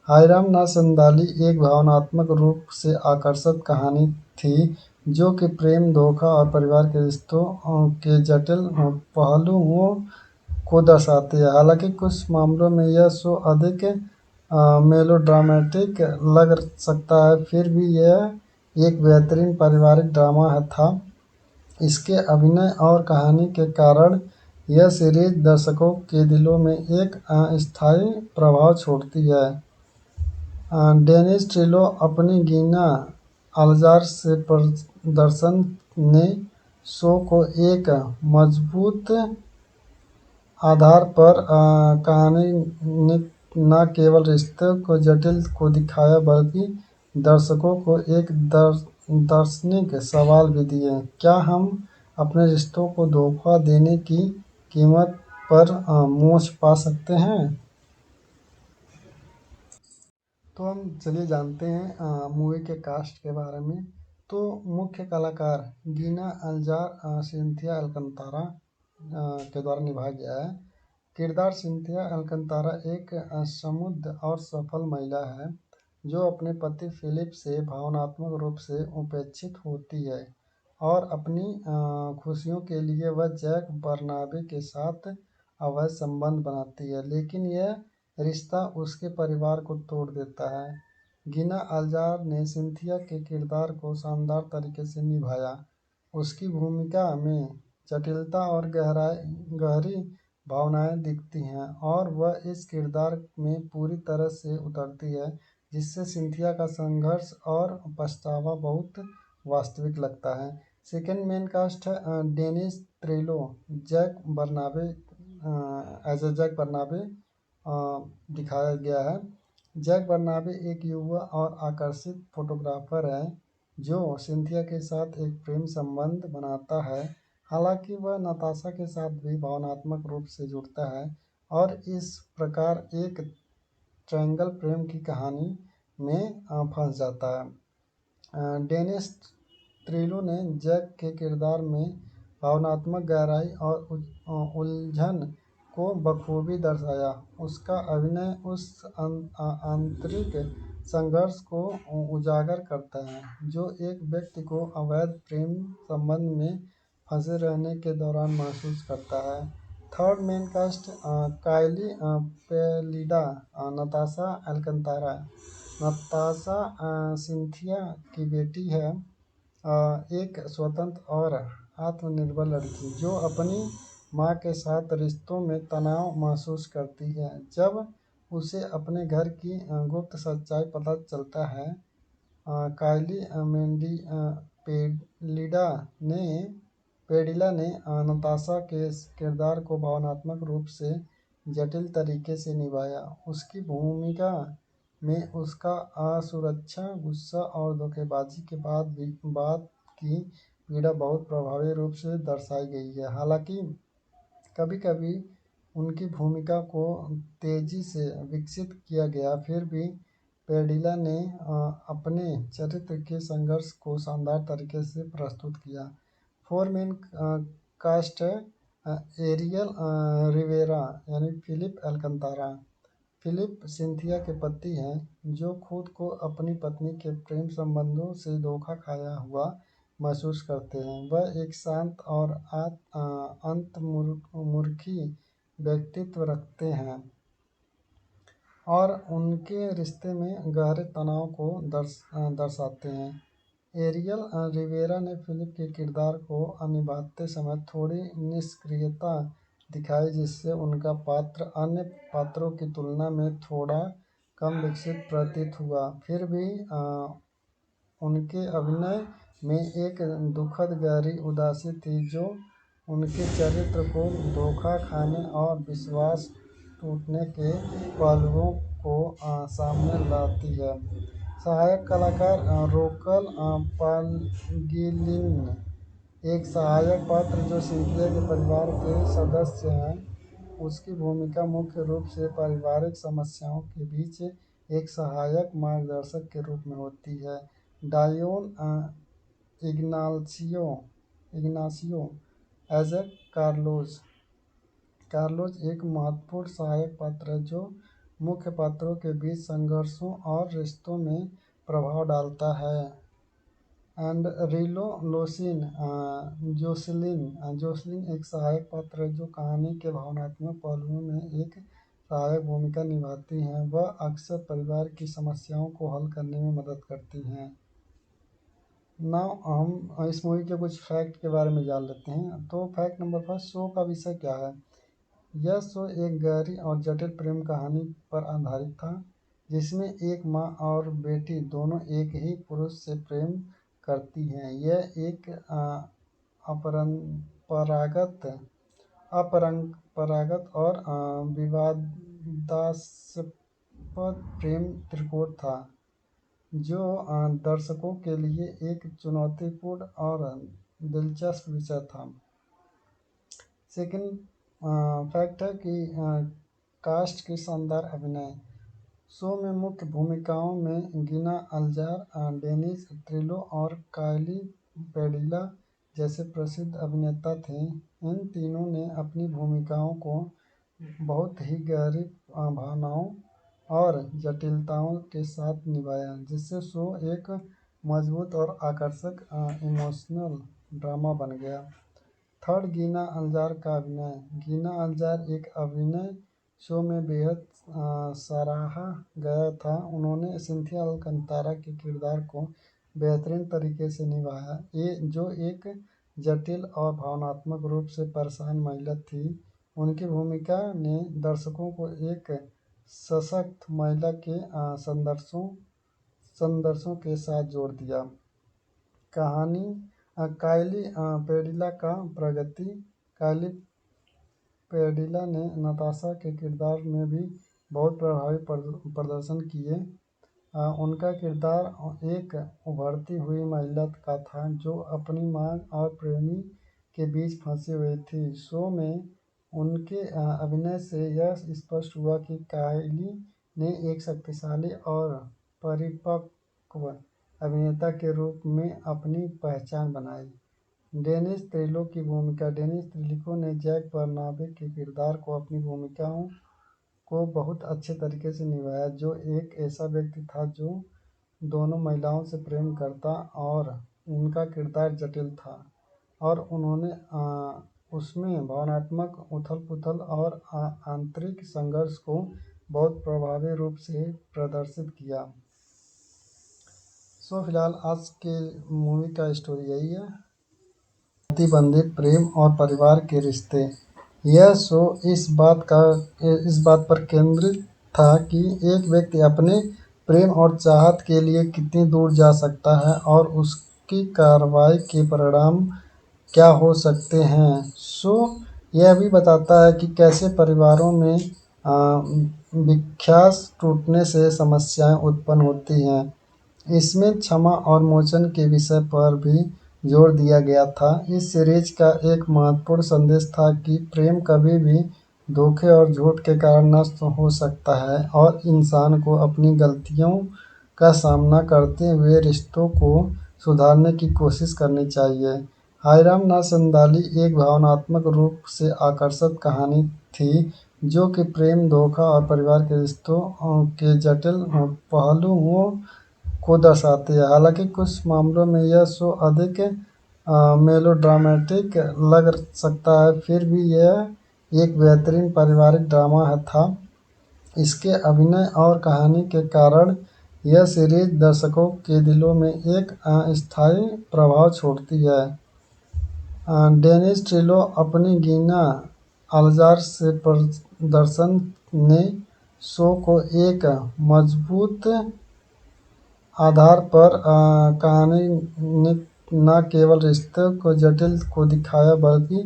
हायराम ना संदाली एक भावनात्मक रूप से आकर्षक कहानी थी, जो कि प्रेम, धोखा और परिवार के रिश्तों के जटिल पहलुओं को दर्शाती है। हालांकि कुछ मामलों में यह शो अधिक मेलोड्रामेटिक लग सकता है, फिर भी यह एक बेहतरीन पारिवारिक ड्रामा था। इसके अभिनय और कहानी के कारण यह सीरीज दर्शकों के दिलों में एक स्थायी प्रभाव छोड़ती है। डेनिस ट्रेलो अपनी गीना अल्जार से प्रदर्शन ने शो को एक मजबूत आधार पर कहानी ने न केवल रिश्ते को जटिल को दिखाया, बल्कि दर्शकों को एक दार्शनिक सवाल भी दिए। क्या हम अपने रिश्तों को धोखा देने की कीमत पर मोक्ष पा सकते हैं? तो हम चलिए जानते हैं मूवी के कास्ट के बारे में। तो मुख्य कलाकार गीना अल्जार सिंथिया अल्कंतारा के द्वारा निभाया गया है। किरदार सिंथिया अल्कंतारा एक समृद्ध और सफल महिला है जो अपने पति फिलिप से भावनात्मक रूप से उपेक्षित होती है। और अपनी खुशियों के लिए वह जैक बर्नाबे के साथ अवैध संबंध बनाती है, लेकिन यह रिश्ता उसके परिवार को तोड़ देता है। गिना अल्जार ने सिंथिया के किरदार को शानदार तरीके से निभाया। उसकी भूमिका में जटिलता और गहरी भावनाएं दिखती हैं और वह इस किरदार में पूरी तरह से उतरती है, जिससे सिंथिया का संघर्ष और पछतावा बहुत वास्तविक लगता है। सेकेंड मेन कास्ट है Dennis Trillo, Jack Bernabe as a Jack Bernabe दिखाया गया है। जैक बर्नाबे एक युवा और आकर्षित फोटोग्राफर है जो सिंथिया के साथ एक प्रेम संबंध बनाता है। हालांकि वह नताशा के साथ भी भावनात्मक रूप से जुड़ता है और इस प्रकार एक ट्रायंगल प्रेम की कहानी में फंस जाता है। डेनिस त्रिलो ने जैक के किरदार में भावनात्मक गहराई और उलझन को बखूबी दर्शाया। उसका अभिनय उस आंतरिक संघर्ष को उजागर करता है जो एक व्यक्ति को अवैध प्रेम संबंध में फंसे रहने के दौरान महसूस करता है। थर्ड मेन कास्ट काइली पेलिडा, नताशा अल्कंतारा। नताशा सिंथिया की बेटी है, एक स्वतंत्र और आत्मनिर्भर लड़की जो अपनी मां के साथ रिश्तों में तनाव महसूस करती है। जब उसे अपने घर की गुप्त सच्चाई पता चलता है, काइली पेडिला ने नताशा के किरदार को भावनात्मक रूप से जटिल तरीके से निभाया। उसकी भूमिका में उसका असुरक्षा, गुस्सा और धोखेबाजी के बाद भी बात की पीड़ा बहुत प्रभावी रूप से दर्शाई गई है। हालांकि कभी-कभी उनकी भूमिका को तेजी से विकसित किया गया, फिर भी पेडिला ने अपने चरित्र के संघर्ष को शानदार तरीके से प्रस्तुत किया। फोर मेन कास्ट है एरियल रिवेरा यानी फिलिप अल्कंतारा। फिलिप सिंथिया के पति हैं जो खुद को अपनी पत्नी के प्रेम संबंधों से धोखा खाया हुआ महसूस करते हैं। वह एक शांत और अंतर्मुखी व्यक्तित्व रखते हैं और उनके रिश्ते में गहरे तनाव को दर्शाते हैं। एरियल रिवेरा ने फिलिप के किरदार को निभाते समय थोड़ी निष्क्रियता दिखाई, जिससे उनका पात्र अन्य पात्रों की तुलना में थोड़ा कम विकसित प्रतीत हुआ। फिर भी उनके अभिनय में एक दुखद गहरी उदासी थी जो उनके चरित्र को धोखा खाने और विश्वास टूटने के पहलुओं को सामने लाती है। सहायक कलाकार रोकल पालगिलिन, एक सहायक पात्र जो सिंथिया के परिवार के सदस्य हैं। उसकी भूमिका मुख्य रूप से पारिवारिक समस्याओं के बीच एक सहायक मार्गदर्शक के रूप में होती है। Dion Ignacio as a Carlos एक महत्वपूर्ण सहायक पात्र है जो मुख्य पात्रों के बीच संघर्षों और रिश्तों में प्रभाव डालता है। एंड रिलो लोसिन जोसलिन एक सहायक पात्र है जो कहानी के भावनात्मक पहलुओं में एक सहायक भूमिका निभाती हैं। वह अक्सर परिवार की समस्याओं को हल करने में मदद करती हैं। नाउ हम इस मूवी के कुछ फैक्ट के बारे में जान लेते हैं। तो फैक्ट नंबर फर्स्ट, शो का विषय क्या है? यह शो एक गहरी और जटिल प्रेम कहानी पर आधारित था जिसमें एक माँ और बेटी दोनों एक ही पुरुष से प्रेम करती हैं। यह एक अपरंपरागत और विवादास्पद प्रेम त्रिकोण था जो दर्शकों के लिए एक चुनौतीपूर्ण और दिलचस्प विषय था। सेकंड फैक्ट है कि कास्ट की शानदार अभिनय। शो में मुख्य भूमिकाओं में गिना अल्जार, डेनिस त्रिलो और काइली पेडिला जैसे प्रसिद्ध अभिनेता थे। इन तीनों ने अपनी भूमिकाओं को बहुत ही गहरी भावनाओं और जटिलताओं के साथ निभाया, जिससे शो एक मजबूत और आकर्षक इमोशनल ड्रामा बन गया। थर्ड, गीना अल्जार का अभिनय। गीना अल्जार एक अभिनय शो में बेहद सराहा गया था। उन्होंने सिंथिया अलकंतारा के किरदार को बेहतरीन तरीके से निभाया, जो एक जटिल और भावनात्मक रूप से परेशान महिला थी। उनकी भूमिका ने दर्शकों को एक सशक्त महिला के संदर्शों के साथ जोड़ दिया। कहानी, काइली पेडिला का प्रगति। काइली पेडिला ने नताशा के किरदार में भी बहुत प्रभावी प्रदर्शन किए। उनका किरदार एक उभरती हुई महिला का था जो अपनी मांग और प्रेमी के बीच फंसी हुई थी। शो में उनके अभिनय से यह स्पष्ट हुआ कि काइली ने एक शक्तिशाली और परिपक्व अभिनेता के रूप में अपनी पहचान बनाई। डेनिस त्रिलो की भूमिका। डेनिस त्रिलो ने जैक बर्नाबे के किरदार को अपनी भूमिकाओं को बहुत अच्छे तरीके से निभाया, जो एक ऐसा व्यक्ति था जो दोनों महिलाओं से प्रेम करता और उनका किरदार जटिल था और उन्होंने उसमें भावनात्मक उथल-पुथल और आंतरिक संघर्ष को बहुत प्रभावी रूप से प्रदर्शित किया। सो फिलहाल आज के मूवी का स्टोरी यही है। प्रतिबंधित प्रेम और परिवार के रिश्ते। यह शो इस बात पर केंद्रित था कि एक व्यक्ति अपने प्रेम और चाहत के लिए कितनी दूर जा सकता है और उसकी कार्रवाई के परिणाम क्या हो सकते हैं। शो यह भी बताता है कि कैसे परिवारों में विश्वास टूटने से समस्याएं उत्पन्न होती हैं। इसमें क्षमा और मोचन के विषय पर भी जोर दिया गया था। इस सीरीज का एक महत्वपूर्ण संदेश था कि प्रेम कभी भी धोखे और झूठ के कारण नष्ट हो सकता है और इंसान को अपनी गलतियों का सामना करते हुए रिश्तों को सुधारने की कोशिश करनी चाहिए। हायराम ना संदाली एक भावनात्मक रूप से आकर्षक कहानी थी जो कि प्रेम, धोखा और परिवार के रिश्तों के जटिल पहलुओं को दर्शाती है। हालांकि कुछ मामलों में यह शो अधिक मेलोड्रामेटिक लग सकता है, फिर भी यह एक बेहतरीन पारिवारिक ड्रामा था। इसके अभिनय और कहानी के कारण यह सीरीज दर्शकों के दिलों में एक स्थायी प्रभाव छोड़ती है। डेनिस ट्रिलो अपनी गीना अल्जार से प्रदर्शन ने शो को एक मजबूत आधार पर कहानी ने न केवल रिश्ते को जटिल को दिखाया बल्कि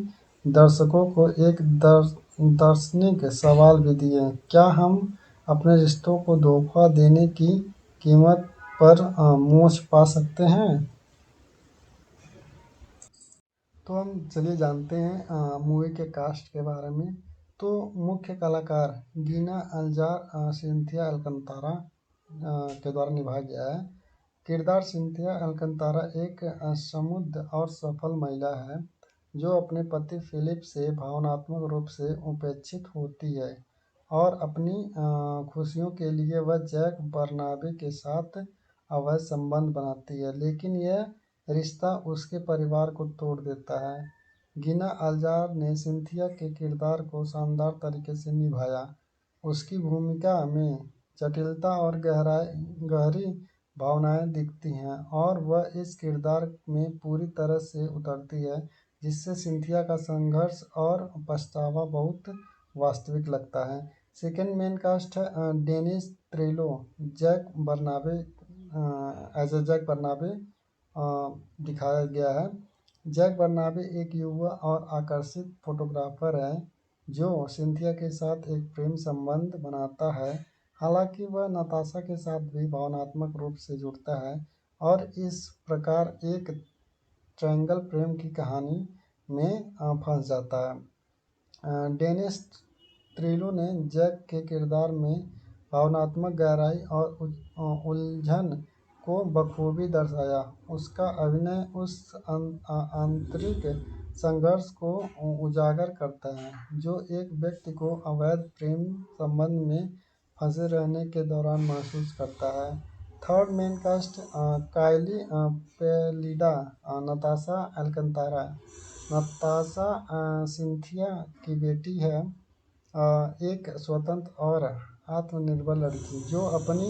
दर्शकों को एक दार्शनिक सवाल भी दिए। क्या हम अपने रिश्तों को धोखा देने की कीमत पर मोक्ष पा सकते हैं? तो हम चलिए जानते हैं मूवी के कास्ट के बारे में। तो मुख्य कलाकार गीना अल्जार सिंथिया अलकंतारा के द्वारा निभाया गया है। किरदार सिंथिया अलकंतारा एक समृद्ध और सफल महिला है जो अपने पति फिलिप से भावनात्मक रूप से उपेक्षित होती है और अपनी खुशियों के लिए वह जैक बर्नाबे के साथ अवैध संबंध बनाती है, लेकिन यह रिश्ता उसके परिवार को तोड़ देता है। गीना अल्जार ने सिंथिया के किरदार को शानदार तरीके से निभाया। उसकी भूमिका में जटिलता और गहरी भावनाएं दिखती हैं और वह इस किरदार में पूरी तरह से उतरती है, जिससे सिंथिया का संघर्ष और पछतावा बहुत वास्तविक लगता है। सेकेंड मेन कास्ट है Dennis Trillo Jack Bernabe as a Jack Bernabe दिखाया गया है। जैक बर्नाबे एक युवा और आकर्षित फोटोग्राफर है जो सिंथिया के साथ एक प्रेम संबंध बनाता है। हालांकि वह नताशा के साथ भी भावनात्मक रूप से जुड़ता है और इस प्रकार एक ट्रायंगल प्रेम की कहानी में फंस जाता है। डेनिस त्रिलो ने जैक के किरदार में भावनात्मक गहराई और उलझन को बखूबी दर्शाया। उसका अभिनय उस आंतरिक संघर्ष को उजागर करता है जो एक व्यक्ति को अवैध प्रेम संबंध में फंसे रहने के दौरान महसूस करता है। थर्ड मेन कास्ट काइली पेलिडा, नताशा अल्कंतारा। नताशा सिंथिया की बेटी है, एक स्वतंत्र और आत्मनिर्भर लड़की जो अपनी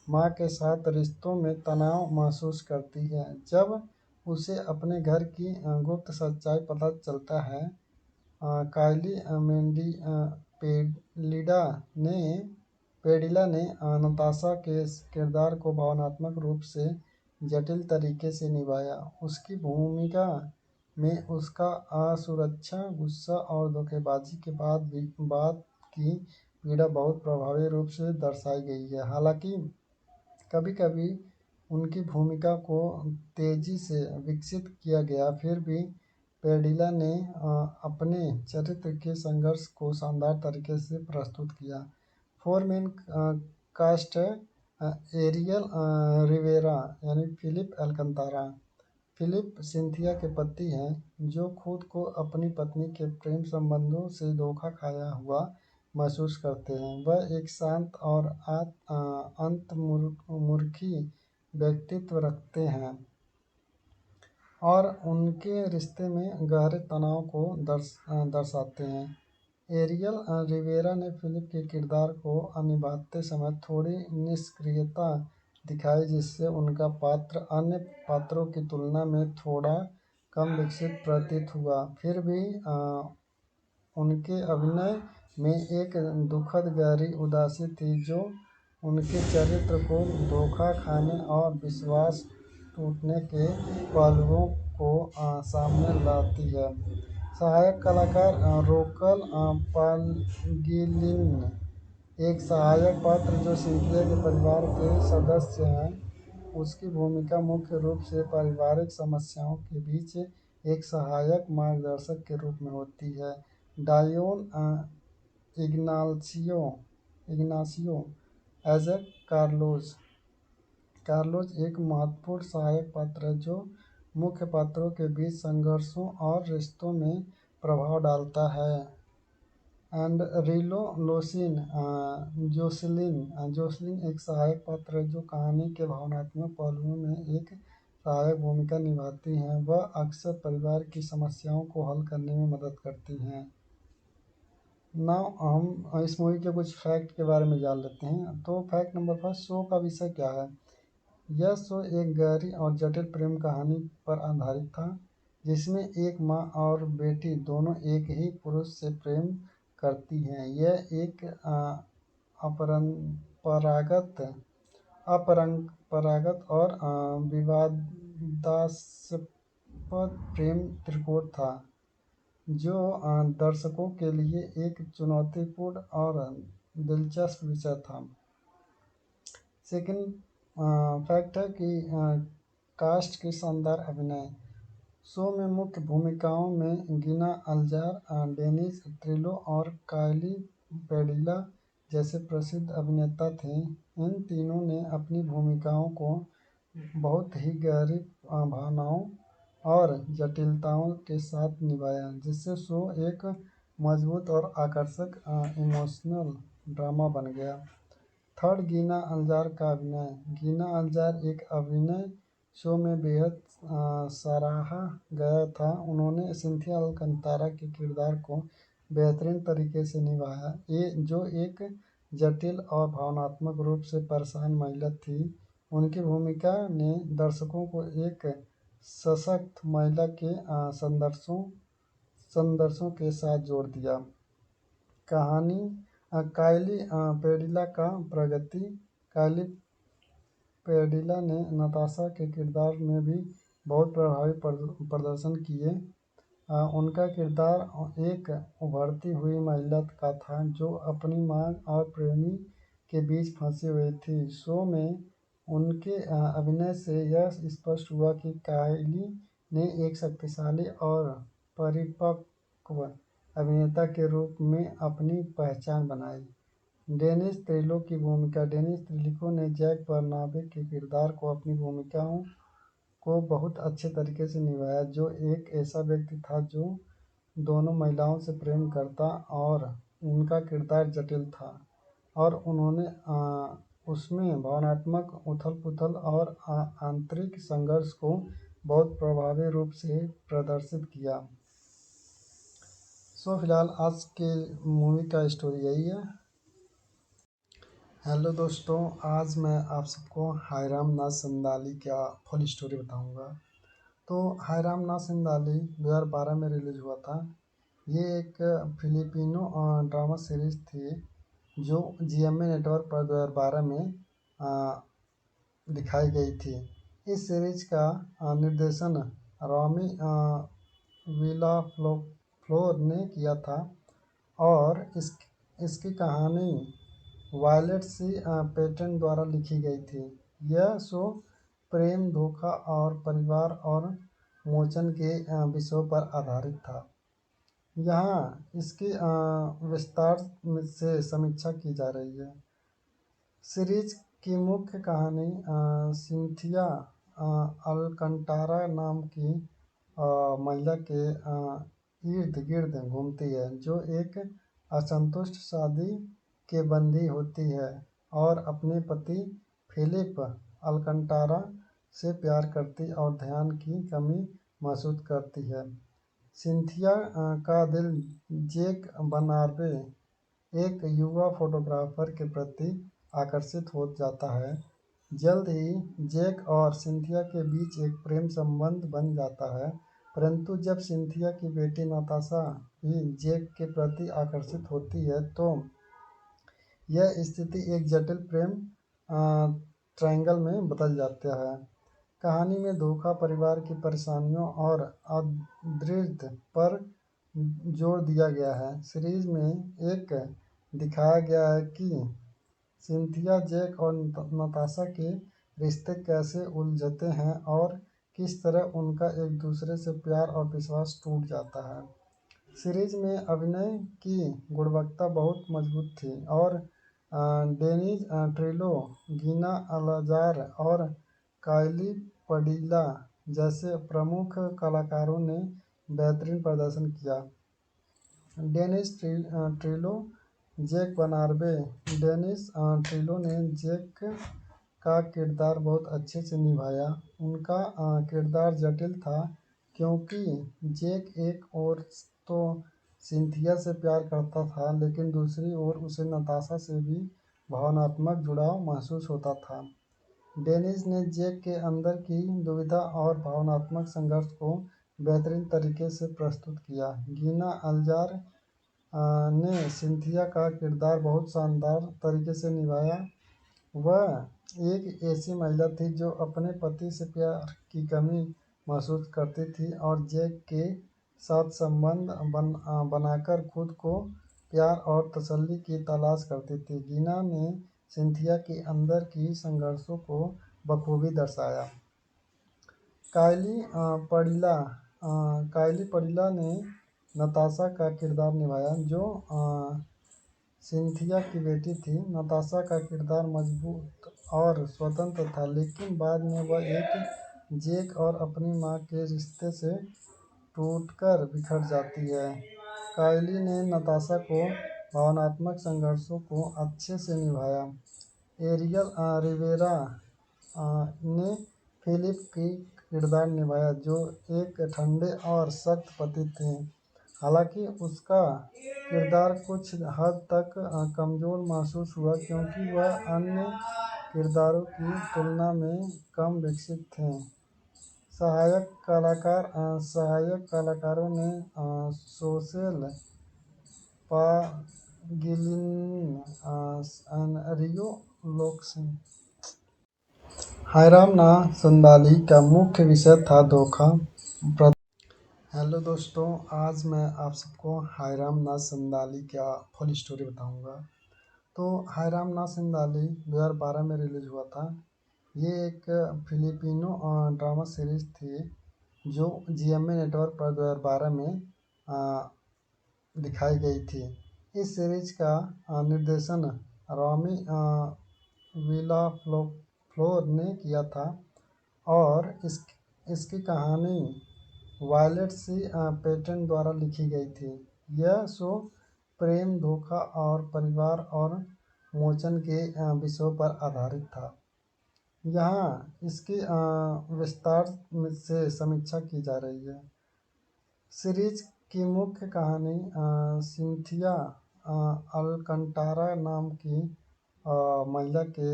मां के साथ रिश्तों में तनाव महसूस करती है। जब उसे अपने घर की गुप्त सच्चाई पता चलता है, काइली पेडिला ने पेडिला ने नताशा के इस किरदार को भावनात्मक रूप से जटिल तरीके से निभाया। उसकी भूमिका में उसका असुरक्षा, गुस्सा और धोखेबाजी के बाद भी बात की पीड़ा बहुत प्रभावी रूप से दर्शाई गई है। हालांकि कभी-कभी उनकी भूमिका को तेजी से विकसित किया गया, फिर भी पेडिला ने अपने चरित्र के संघर्ष को शानदार तरीके से प्रस्तुत किया। फोर मेन कास्ट है एरियल रिवेरा यानी फिलिप अल्कंतारा। फिलिप सिंथिया के पति हैं, जो खुद को अपनी पत्नी के प्रेम संबंधों से धोखा खाया हुआ महसूस करते हैं। वह एक शांत और अंतर्मुखी व्यक्तित्व रखते हैं और उनके रिश्ते में गहरे तनाव को दर्शाते हैं। एरियल रिवेरा ने फिलिप के किरदार को निभाते समय थोड़ी निष्क्रियता दिखाई, जिससे उनका पात्र अन्य पात्रों की तुलना में थोड़ा कम विकसित प्रतीत हुआ। फिर भी उनके अभिनय में एक दुखद गहरी उदासी थी, जो उनके चरित्र को धोखा खाने और विश्वास टूटने के पहलुओं को सामने लाती है। सहायक कलाकार रोकल पालगिलिन, एक सहायक पात्र जो सिंथिया के परिवार के सदस्य हैं। उसकी भूमिका मुख्य रूप से पारिवारिक समस्याओं के बीच एक सहायक मार्गदर्शक के रूप में होती है। Dion Ignacio as a Carlos Carlos एक महत्वपूर्ण सहायक पात्र है, जो मुख्य पात्रों के बीच संघर्षों और रिश्तों में प्रभाव डालता है। एंड रिलो लोसिन जोसलिन एक सहायक पात्र है, जो कहानी के भावनात्मक पहलुओं में एक सहायक भूमिका निभाती हैं। वह अक्सर परिवार की समस्याओं को हल करने में मदद करती हैं। नाउ हम इस मूवी के कुछ फैक्ट के बारे में जान लेते हैं। तो फैक्ट नंबर फर्स्ट, शो का विषय क्या है? यह शो एक गहरी और जटिल प्रेम कहानी पर आधारित था, जिसमें एक माँ और बेटी दोनों एक ही पुरुष से प्रेम करती हैं। यह एक अपरंपरागत और विवादास्पद प्रेम त्रिकोण था, जो दर्शकों के लिए एक चुनौतीपूर्ण और दिलचस्प विषय था। सेकंड फैक्ट है कि कास्ट के शानदार अभिनय। शो में मुख्य भूमिकाओं में गिना अल्जार, डेनिस त्रिलो और काइली पेडिला जैसे प्रसिद्ध अभिनेता थे। इन तीनों ने अपनी भूमिकाओं को बहुत ही गहरी भावनाओं और जटिलताओं के साथ निभाया, जिससे शो एक मजबूत और आकर्षक इमोशनल ड्रामा बन गया। थर्ड, गीना अल्जार का अभिनय। गीना अल्जार एक अभिनय शो में बेहद सराहा गया था। उन्होंने सिंथिया अल्कंतारा के किरदार को बेहतरीन तरीके से निभाया, जो एक जटिल और भावनात्मक रूप से परेशान महिला थी। उनकी भूमिका ने दर्शकों को एक सशक्त महिला के संदर्शों के साथ जोड़ दिया। कहानी काइली पेडिला का प्रगति। काइली पेडिला ने नताशा के किरदार में भी बहुत प्रभावी प्रदर्शन किए। उनका किरदार एक उभरती हुई महिला का था, जो अपनी मां और प्रेमी के बीच फंसी हुई थी। शो में उनके अभिनय से यह स्पष्ट हुआ कि काइली ने एक शक्तिशाली और परिपक्व अभिनेता के रूप में अपनी पहचान बनाई। डेनिस त्रिलो की भूमिका। डेनिस त्रिलो ने जैक बर्नाबे के किरदार को अपनी भूमिकाओं को बहुत अच्छे तरीके से निभाया, जो एक ऐसा व्यक्ति था जो दोनों महिलाओं से प्रेम करता और उनका किरदार जटिल था और उन्होंने उसमें भावनात्मक उथल-पुथल और आंतरिक संघर्ष को बहुत प्रभावी रूप से प्रदर्शित किया। सो फिलहाल आज के मूवी का स्टोरी यही है। हेलो दोस्तों, आज मैं आप सबको हायराम ना सिंधाली का फुल स्टोरी बताऊंगा। तो हायराम ना सिंधाली 2012 में रिलीज हुआ था। ये एक फिलिपिनो ड्रामा सीरीज थी जो जीएमए नेटवर्क पर 2012 में दिखाई गई थी। इस सीरीज का निर्देशन रॉमी विला फ्लोर ने किया था और इसकी कहानी वायलेट सी पेटेंट द्वारा लिखी गई थी। यह शो प्रेम, धोखा और परिवार और मोचन के विषयों पर आधारित था। यहाँ इसकी विस्तार से समीक्षा की जा रही है। सीरीज की मुख्य कहानी सिंथिया अलकंटारा नाम की महिला के इर्द गिर्द घूमती है, जो एक असंतुष्ट शादी के बंदी होती है और अपने पति फिलिप अलकंटारा से प्यार करती और ध्यान की कमी महसूस करती है। सिंथिया का दिल जैक बनार्बे, एक युवा फोटोग्राफर के प्रति आकर्षित हो जाता है। जल्द ही जैक और सिंथिया के बीच एक प्रेम संबंध बन जाता है, परंतु जब सिंथिया की बेटी नताशा भी जैक के प्रति आकर्षित होती है तो यह स्थिति एक जटिल प्रेम ट्रायंगल में बदल जाता है। कहानी में धोखा, परिवार की परेशानियों और अदृश्य पर जोर दिया गया है। सीरीज में एक दिखाया गया है कि सिंथिया, जैक और नताशा के रिश्ते कैसे उलझते हैं और किस तरह उनका एक दूसरे से प्यार और विश्वास टूट जाता है। सीरीज में अभिनय की गुणवत्ता बहुत मजबूत थी और डेनिज ट्रेलो, गीना अलाजार और काइली पडीला जैसे प्रमुख कलाकारों ने बेहतरीन प्रदर्शन किया। Dennis Trillo, Jack Bernabe. Dennis Trillo ने जैक का किरदार बहुत अच्छे से निभाया। उनका किरदार जटिल था क्योंकि जैक एक ओर तो सिंथिया से प्यार करता था, लेकिन दूसरी ओर उसे नताशा से भी भावनात्मक जुड़ाव महसूस होता था। डेनिस ने जैक के अंदर की दुविधा और भावनात्मक संघर्ष को बेहतरीन तरीके से प्रस्तुत किया। गीना अल्जार ने सिंथिया का किरदार बहुत शानदार तरीके से निभाया। वह एक ऐसी महिला थी जो अपने पति से प्यार की कमी महसूस करती थी और जैक के साथ संबंध बनाकर खुद को प्यार और तसल्ली की तलाश करती थी। गीना ने सिंथिया के अंदर की संघर्षों को बखूबी दर्शाया। काइली पडीला ने नताशा का किरदार निभाया, जो सिंथिया की बेटी थी। नताशा का किरदार मजबूत और स्वतंत्र था, लेकिन बाद में वह एक जैक और अपनी मां के रिश्ते से टूटकर बिखर जाती है। काइली ने नताशा को भावनात्मक संघर्षों को अच्छे से निभाया। एरियल रिवेरा ने फिलिप की किरदार निभाया, जो एक ठंडे और सख्त पति थे। हालांकि उसका किरदार कुछ हद तक कमजोर महसूस हुआ क्योंकि वह अन्य किरदारों की तुलना में कम विकसित थे। सहायक कलाकारों ने सोशेल पागिलिन, रियो लोक्सिन। हायराम ना सिंधाली का मुख्य विषय था धोखा। हेलो दोस्तों, आज मैं आप सबको हायराम ना सिंधाली का फुल स्टोरी बताऊंगा। तो हायराम ना सिंधाली 2012 में रिलीज हुआ था। ये एक फिलिपिनो ड्रामा सीरीज थी जो जीएमए नेटवर्क पर 2012 में दिखाई गई थी। इस सीरीज का निर्देशन रॉमी विला फ्लोर ने किया था और इसकी कहानी वायलेट सी पेटेंट द्वारा लिखी गई थी। यह शो प्रेम, धोखा और परिवार और मोचन के विषयों पर आधारित था। यहाँ इसकी विस्तार से समीक्षा की जा रही है। सीरीज की मुख्य कहानी सिंथिया अलकंटारा नाम की महिला के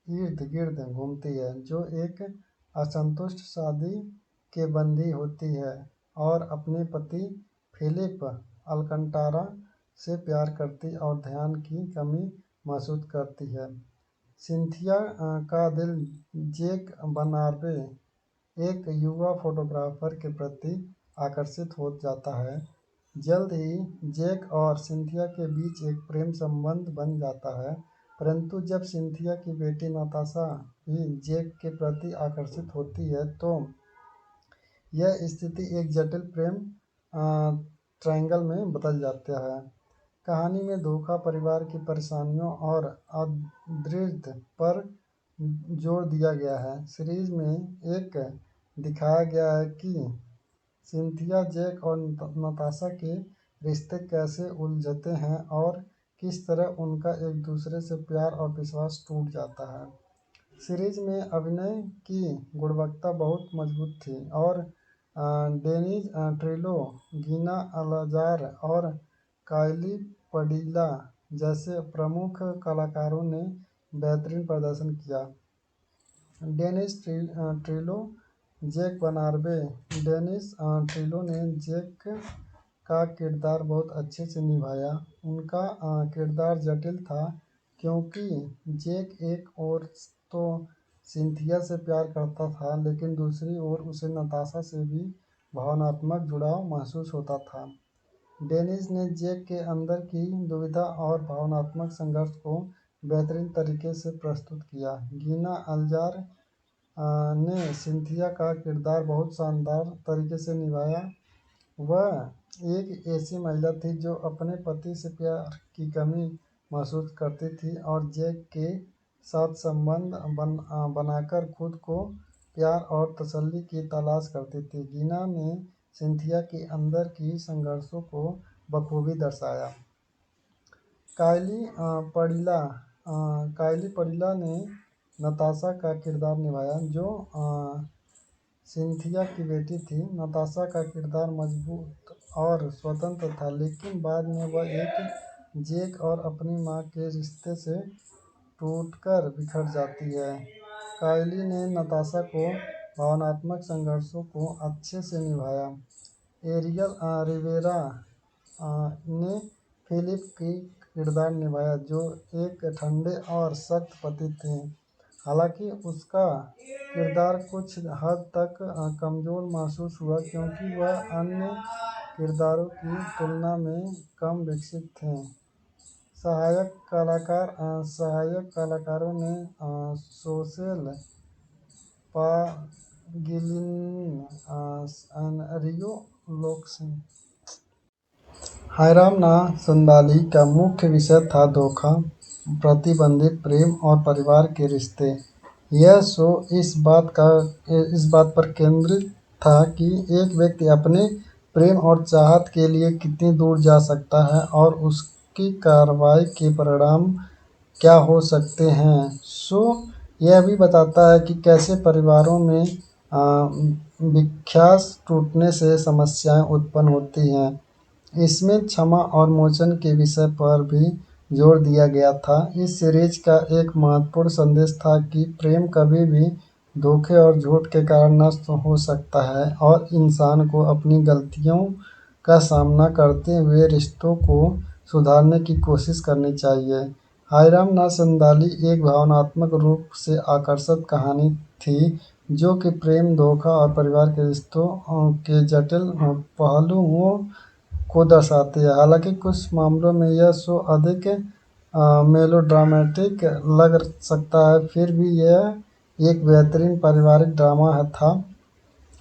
इर्द गिर्द घूमती है, जो एक असंतुष्ट शादी के बंदी होती है और अपने पति फिलिप अलकंटारा से प्यार करती और ध्यान की कमी महसूस करती है। सिंथिया का दिल जैक बनार्बे, एक युवा फोटोग्राफर के प्रति आकर्षित हो जाता है। जल्द ही जैक और सिंथिया के बीच एक प्रेम संबंध बन जाता है, परंतु जब सिंथिया की बेटी नताशा भी जैक के प्रति आकर्षित होती है तो यह स्थिति एक जटिल प्रेम ट्रायंगल में बदल जाता है। कहानी में धोखा, परिवार की परेशानियों और अदृश्य पर जोर दिया गया है। सीरीज में एक दिखाया गया है कि सिंथिया, जैक और नताशा के रिश्ते कैसे उलझते हैं और किस तरह उनका एक दूसरे से प्यार और विश्वास टूट जाता है। सीरीज में अभिनय की गुणवत्ता बहुत मजबूत थी और डेनिज ट्रेलो, गीना अलाजार और काइली पडीला जैसे प्रमुख कलाकारों ने बेहतरीन प्रदर्शन किया। Dennis Trillo, Jack Bernabe. Dennis Trillo ने जैक का किरदार बहुत अच्छे से निभाया। उनका किरदार जटिल था क्योंकि जैक एक ओर तो सिंथिया से प्यार करता था, लेकिन दूसरी ओर उसे नताशा से भी भावनात्मक जुड़ाव महसूस होता था। डेनिस ने जैक के अंदर की दुविधा और भावनात्मक संघर्ष को बेहतरीन तरीके से प्रस्तुत किया। गीना अल्जार ने सिंथिया का किरदार बहुत शानदार तरीके से निभाया। वह एक ऐसी महिला थी जो अपने पति से प्यार की कमी महसूस करती थी और जैक के साथ संबंध बनाकर खुद को प्यार और तसल्ली की तलाश करती थी। गीना ने सिंथिया के अंदर की संघर्षों को बखूबी दर्शाया। काइली पडीला ने नताशा का किरदार निभाया, जो सिंथिया की बेटी थी। नताशा का किरदार मजबूत और स्वतंत्र था, लेकिन बाद में वह एक जैक और अपनी मां के रिश्ते से टूटकर बिखर जाती है। काइली ने नताशा को भावनात्मक संघर्षों को अच्छे से निभाया। एरियल रिवेरा ने फिलिप की किरदार निभाया, जो एक ठंडे और सख्त पति थे। हालांकि उसका किरदार कुछ हद तक कमजोर महसूस हुआ क्योंकि वह अन्य किरदारों की तुलना में कम विकसित थे। सहायक कलाकारों ने सोशेल पागिलिन, रियो लोक्सिन। हायराम ना संदाली का मुख्य विषय था धोखा, प्रतिबंधित प्रेम और परिवार के रिश्ते। यह शो इस बात पर केंद्रित था कि एक व्यक्ति अपने प्रेम और चाहत के लिए कितनी दूर जा सकता है और उसकी कार्रवाई के परिणाम क्या हो सकते हैं। शो यह भी बताता है कि कैसे परिवारों में विश्वास टूटने से समस्याएं उत्पन्न होती हैं। इसमें क्षमा और मोचन के विषय पर भी जोर दिया गया था। इस सीरीज का एक महत्वपूर्ण संदेश था कि प्रेम कभी भी धोखे और झूठ के कारण नष्ट हो सकता है और इंसान को अपनी गलतियों का सामना करते हुए रिश्तों को सुधारने की कोशिश करनी चाहिए। हायराम ना संदाली एक भावनात्मक रूप से आकर्षक कहानी थी, जो कि प्रेम, धोखा और परिवार के रिश्तों के जटिल पहलुओं को दर्शाती है। हालांकि कुछ मामलों में यह शो अधिक मेलोड्रामेटिक लग सकता है, फिर भी यह एक बेहतरीन पारिवारिक ड्रामा था।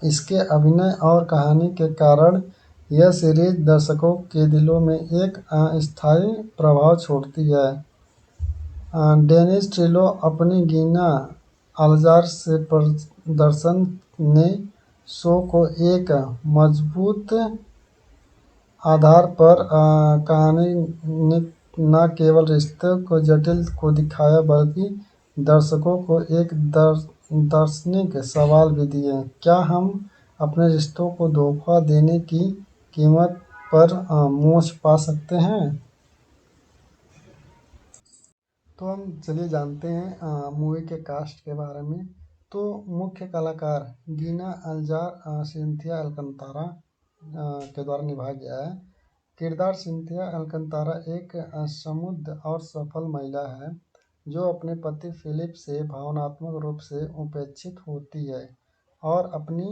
इसके अभिनय और कहानी के कारण यह सीरीज दर्शकों के दिलों में एक अस्थायी प्रभाव छोड़ती है। डेनिस ट्रेलो अपनी गीना अल्जार से प्रदर्शन ने शो को एक मजबूत आधार पर कहानी न केवल रिश्ते को जटिल को दिखाया बल्कि दर्शकों को एक दार्शनिक सवाल भी दिए। क्या हम अपने रिश्तों को धोखा देने की कीमत पर मोक्ष पा सकते हैं? तो हम चलिए जानते हैं मूवी के कास्ट के बारे में। तो मुख्य कलाकार गीना अल्जार सिंथिया अलकंतारा के द्वारा निभाया गया है। किरदार सिंथिया अलकंतारा एक समुद्र और सफल महिला है जो अपने पति फिलिप से भावनात्मक रूप से उपेक्षित होती है और अपनी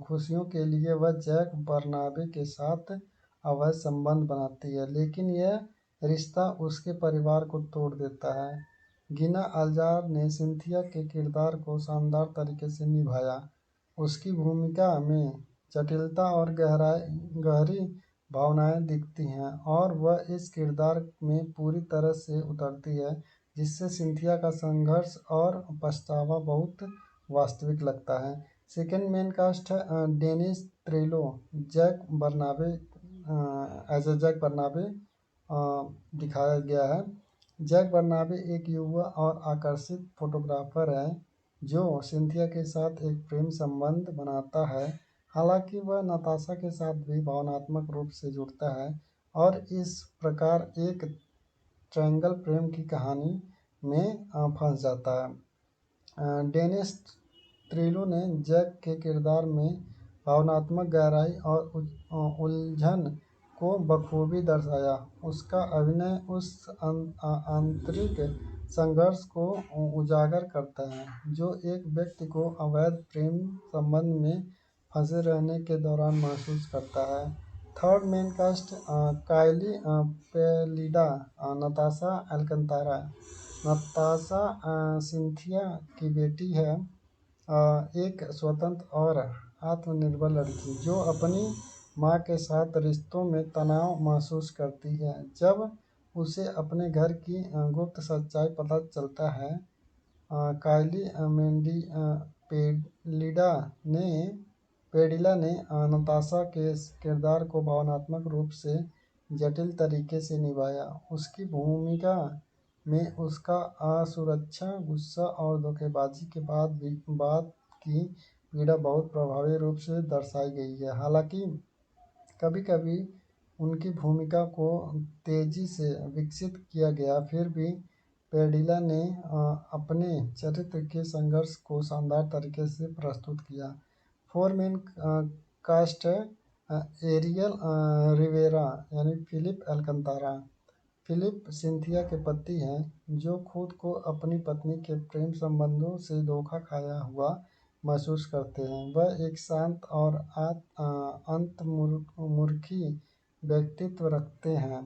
खुशियों के लिए वह जैक बर्नाबे के साथ अवैध संबंध बनाती है, लेकिन यह रिश्ता उसके परिवार को तोड़ देता है। गीना अल्जार ने सिंथिया के किरदार को शानदार तरीके से निभाया। उसकी भूमिका में जटिलता और गहरी भावनाएं दिखती हैं और वह इस किरदार में पूरी तरह से उतरती है, जिससे सिंथिया का संघर्ष और पछतावा बहुत वास्तविक लगता है। सेकेंड मेन कास्ट है Dennis Trillo Jack Bernabe as a Jack Bernabe दिखाया गया है। जैक बर्नाबे एक युवा और आकर्षित फोटोग्राफर है जो सिंथिया के साथ एक प्रेम संबंध बनाता है। हालांकि वह नताशा के साथ भी भावनात्मक रूप से जुड़ता है और इस प्रकार एक ट्रायंगल प्रेम की कहानी में फंस जाता है। डेनिस त्रिलो ने जैक के किरदार में भावनात्मक गहराई और उलझन को बखूबी दर्शाया। उसका अभिनय उस आंतरिक संघर्ष को उजागर करता है जो एक व्यक्ति को अवैध प्रेम संबंध में फंसे रहने के दौरान महसूस करता है। थर्ड मेन कास्ट काइली पेलिडा नताशा अलकंतारा। नताशा सिंथिया की बेटी है, एक स्वतंत्र और आत्मनिर्भर लड़की जो अपनी मां के साथ रिश्तों में तनाव महसूस करती है। जब उसे अपने घर की गुप्त सच्चाई पता चलता है, काइली पेडिला ने नताशा के किरदार को भावनात्मक रूप से जटिल तरीके से निभाया। उसकी भूमिका में उसका असुरक्षा, गुस्सा और धोखेबाजी के बाद की पीड़ा बहुत प्रभावी रूप से दर्शाई गई है। हालांकि कभी-कभी उनकी भूमिका को तेजी से विकसित किया गया, फिर भी पेडिला ने अपने चरित्र के संघर्ष को शानदार तरीके से प्रस्तुत किया। फोर मेन कास्ट है एरियल रिवेरा यानी फिलिप अलकंतारा। फिलिप सिंथिया के पति हैं जो खुद को अपनी पत्नी के प्रेम संबंधों से धोखा खाया हुआ महसूस करते हैं। वह एक शांत और अंतर्मुखी व्यक्तित्व रखते हैं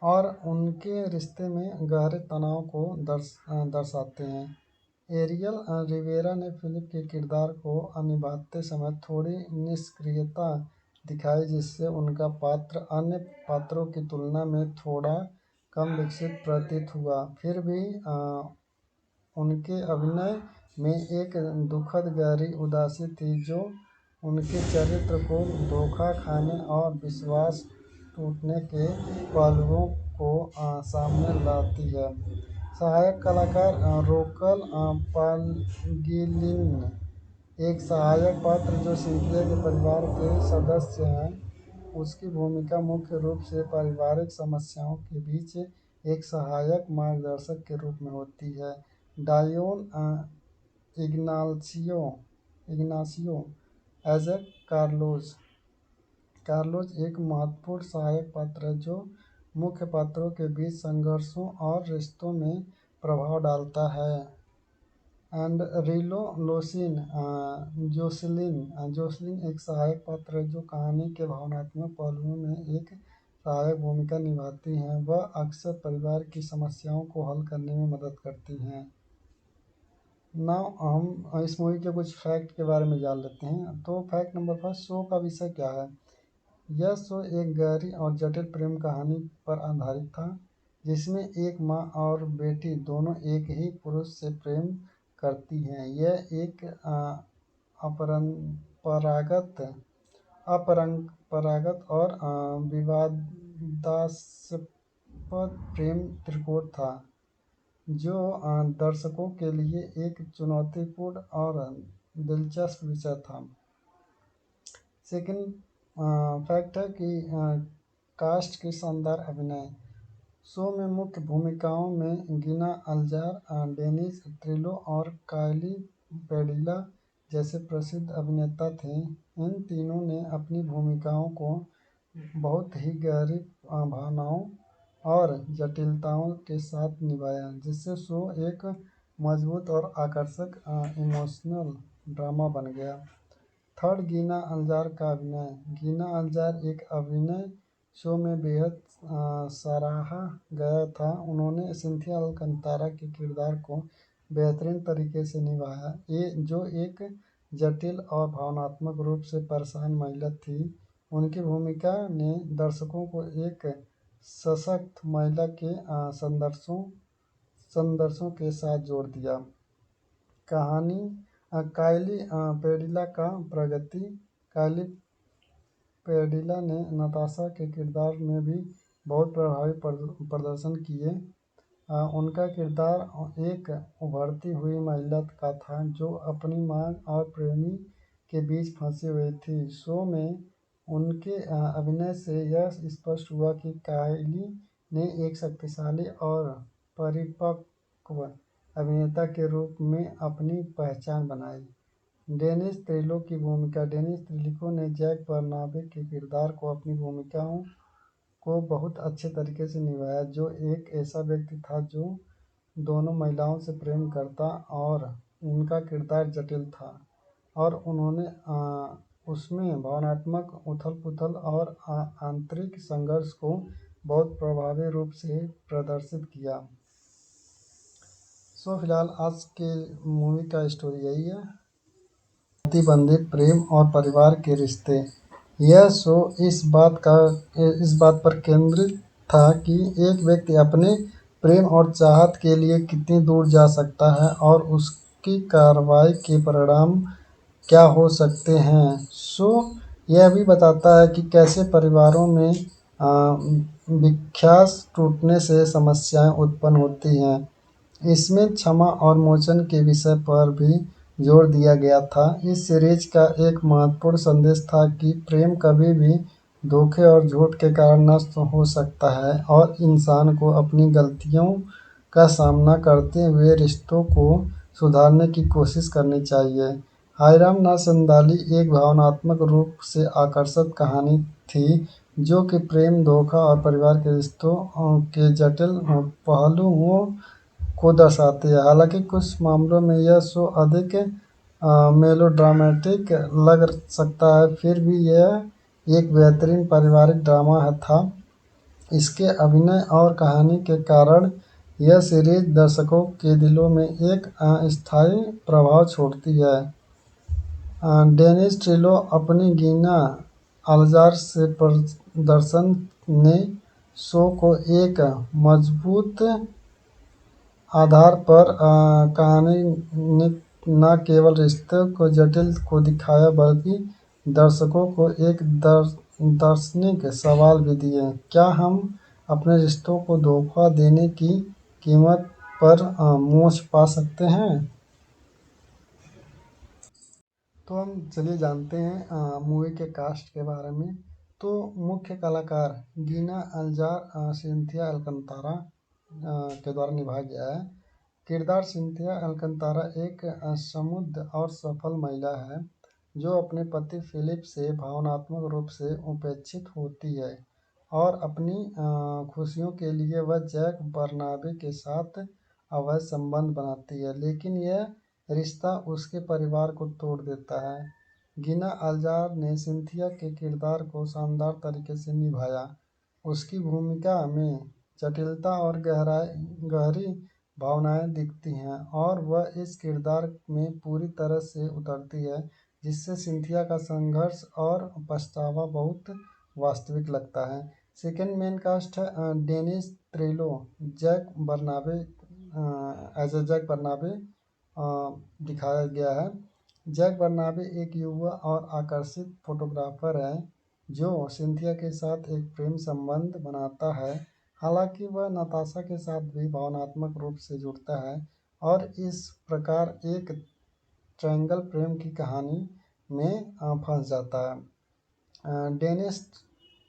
और उनके रिश्ते में गहरे तनाव को दर्शाते हैं। एरियल रिवेरा ने फिलिप के किरदार को निभाते समय थोड़ी निष्क्रियता दिखाई, जिससे उनका पात्र अन्य पात्रों की तुलना में थोड़ा कम विकसित प्रतीत हुआ। फिर भी उनके अभिनय में एक दुखद गहरी उदासी थी जो उनके चरित्र को धोखा खाने और विश्वास टूटने के पहलुओं को सामने लाती है। सहायक कलाकार रोकल पालगिलिन एक सहायक पात्र जो सिंथिया के परिवार के सदस्य हैं। उसकी भूमिका मुख्य रूप से पारिवारिक समस्याओं के बीच एक सहायक मार्गदर्शक के रूप में होती है। डायोन इग्नासियो एज ए कार्लोज एक महत्वपूर्ण सहायक पात्र है जो मुख्य पात्रों के बीच संघर्षों और रिश्तों में प्रभाव डालता है। एंड रिलो लोसिन जोसलिन एक सहायक पात्र है जो कहानी के भावनात्मक पहलुओं में एक सहायक भूमिका निभाती हैं। वह अक्सर परिवार की समस्याओं को हल करने में मदद करती हैं। नाउ हम इस मूवी के कुछ फैक्ट के बारे में जान लेते हैं। तो फैक्ट नंबर फर्स्ट, शो का विषय क्या है? यह शो एक गहरी और जटिल प्रेम कहानी पर आधारित था जिसमें एक माँ और बेटी दोनों एक ही पुरुष से प्रेम करती हैं। यह एक अपरंपरागत और विवादास्पद हास्यास्पद प्रेम त्रिकोण था जो दर्शकों के लिए एक चुनौतीपूर्ण और दिलचस्प विषय था। सेकंड फैक्ट है कि कास्ट की शानदार अभिनय। शो में मुख्य भूमिकाओं में गिना अल्जार, डेनिस त्रिलो और काइली पेडिला जैसे प्रसिद्ध अभिनेता थे। इन तीनों ने अपनी भूमिकाओं को बहुत ही गहरी भावनाओं और जटिलताओं के साथ निभाया, जिससे शो एक मजबूत और आकर्षक इमोशनल ड्रामा बन गया। थर्ड, गीना अल्जार का अभिनय। गीना अल्जार एक अभिनय शो में बेहद सराहा गया था। उन्होंने सिंथिया अलकंतारा के किरदार को बेहतरीन तरीके से निभाया, जो एक जटिल और भावनात्मक रूप से परेशान महिला थी। उनकी भूमिका ने दर्शकों को एक सशक्त महिला के संदर्शों के साथ जोड़ दिया। कहानी काइली पेडिला का प्रगति। काइली पेडिला ने नताशा के किरदार में भी बहुत प्रभावी प्रदर्शन किए। उनका किरदार एक उभरती हुई महिला का था जो अपनी मांग और प्रेमी के बीच फंसी हुई थी। शो में उनके अभिनय से यह स्पष्ट हुआ कि काइली ने एक शक्तिशाली और परिपक्व अभिनेता के रूप में अपनी पहचान बनाई। डेनिस त्रिलो की भूमिका। डेनिस त्रिलो ने जैक बर्नाबे के किरदार को अपनी भूमिकाओं को बहुत अच्छे तरीके से निभाया, जो एक ऐसा व्यक्ति था जो दोनों महिलाओं से प्रेम करता और उनका किरदार जटिल था और उन्होंने उसमें भावनात्मक उथल-पुथल और आंतरिक संघर्ष को बहुत प्रभावी रूप से प्रदर्शित किया। सो फिलहाल आज के मूवी का स्टोरी यही है। प्रतिबंधित प्रेम और परिवार के रिश्ते। यह शो इस बात पर केंद्रित था कि एक व्यक्ति अपने प्रेम और चाहत के लिए कितनी दूर जा सकता है और उसकी कार्रवाई के परिणाम क्या हो सकते हैं। शो यह भी बताता है कि कैसे परिवारों में विश्वास टूटने से समस्याएं उत्पन्न होती हैं। इसमें क्षमा और मोचन के विषय पर भी जोर दिया गया था। इस सीरीज का एक महत्वपूर्ण संदेश था कि प्रेम कभी भी धोखे और झूठ के कारण नष्ट हो सकता है और इंसान को अपनी गलतियों का सामना करते हुए रिश्तों को सुधारने की कोशिश करनी चाहिए। हायराम ना संदाली एक भावनात्मक रूप से आकर्षक कहानी थी जो कि प्रेम, धोखा और परिवार के रिश्तों के जटिल पहलुओं को दर्शाती है। हालांकि कुछ मामलों में यह शो अधिक मेलोड्रामेटिक लग सकता है, फिर भी यह एक बेहतरीन पारिवारिक ड्रामा था। इसके अभिनय और कहानी के कारण यह सीरीज दर्शकों के दिलों में एक स्थायी प्रभाव छोड़ती है। डेनिस ट्रिलो अपनी गिना अल्जार से प्रदर्शन ने शो को एक मजबूत आधार पर कहानी ने न केवल रिश्ते को जटिल को दिखाया बल्कि दर्शकों को एक दार्शनिक सवाल भी दिए। क्या हम अपने रिश्तों को धोखा देने की कीमत पर मोक्ष पा सकते हैं? तो हम चलिए जानते हैं मूवी के कास्ट के बारे में। तो मुख्य कलाकार गीना अल्जार सिंथिया अलकंतारा के द्वारा निभाया गया है। किरदार सिंथिया अलकंतारा एक समृद्ध और सफल महिला है जो अपने पति फिलिप से भावनात्मक रूप से उपेक्षित होती है और अपनी खुशियों के लिए वह जैक बर्नाबे के साथ अवैध संबंध बनाती है, लेकिन यह रिश्ता उसके परिवार को तोड़ देता है। गिना अल्जार ने सिंथिया के किरदार को शानदार तरीके से निभाया। उसकी भूमिका में जटिलता और गहरी भावनाएं दिखती हैं और वह इस किरदार में पूरी तरह से उतरती है, जिससे सिंथिया का संघर्ष और पछतावा बहुत वास्तविक लगता है। सेकेंड मेन कास्ट है Dennis Trillo Jack Bernabe as a Jack Bernabe दिखाया गया है। जैक बर्नाबे एक युवा और आकर्षित फोटोग्राफर है जो सिंथिया के साथ एक प्रेम संबंध बनाता है। हालांकि वह नताशा के साथ भी भावनात्मक रूप से जुड़ता है और इस प्रकार एक ट्रायंगल प्रेम की कहानी में फंस जाता है। डेनिस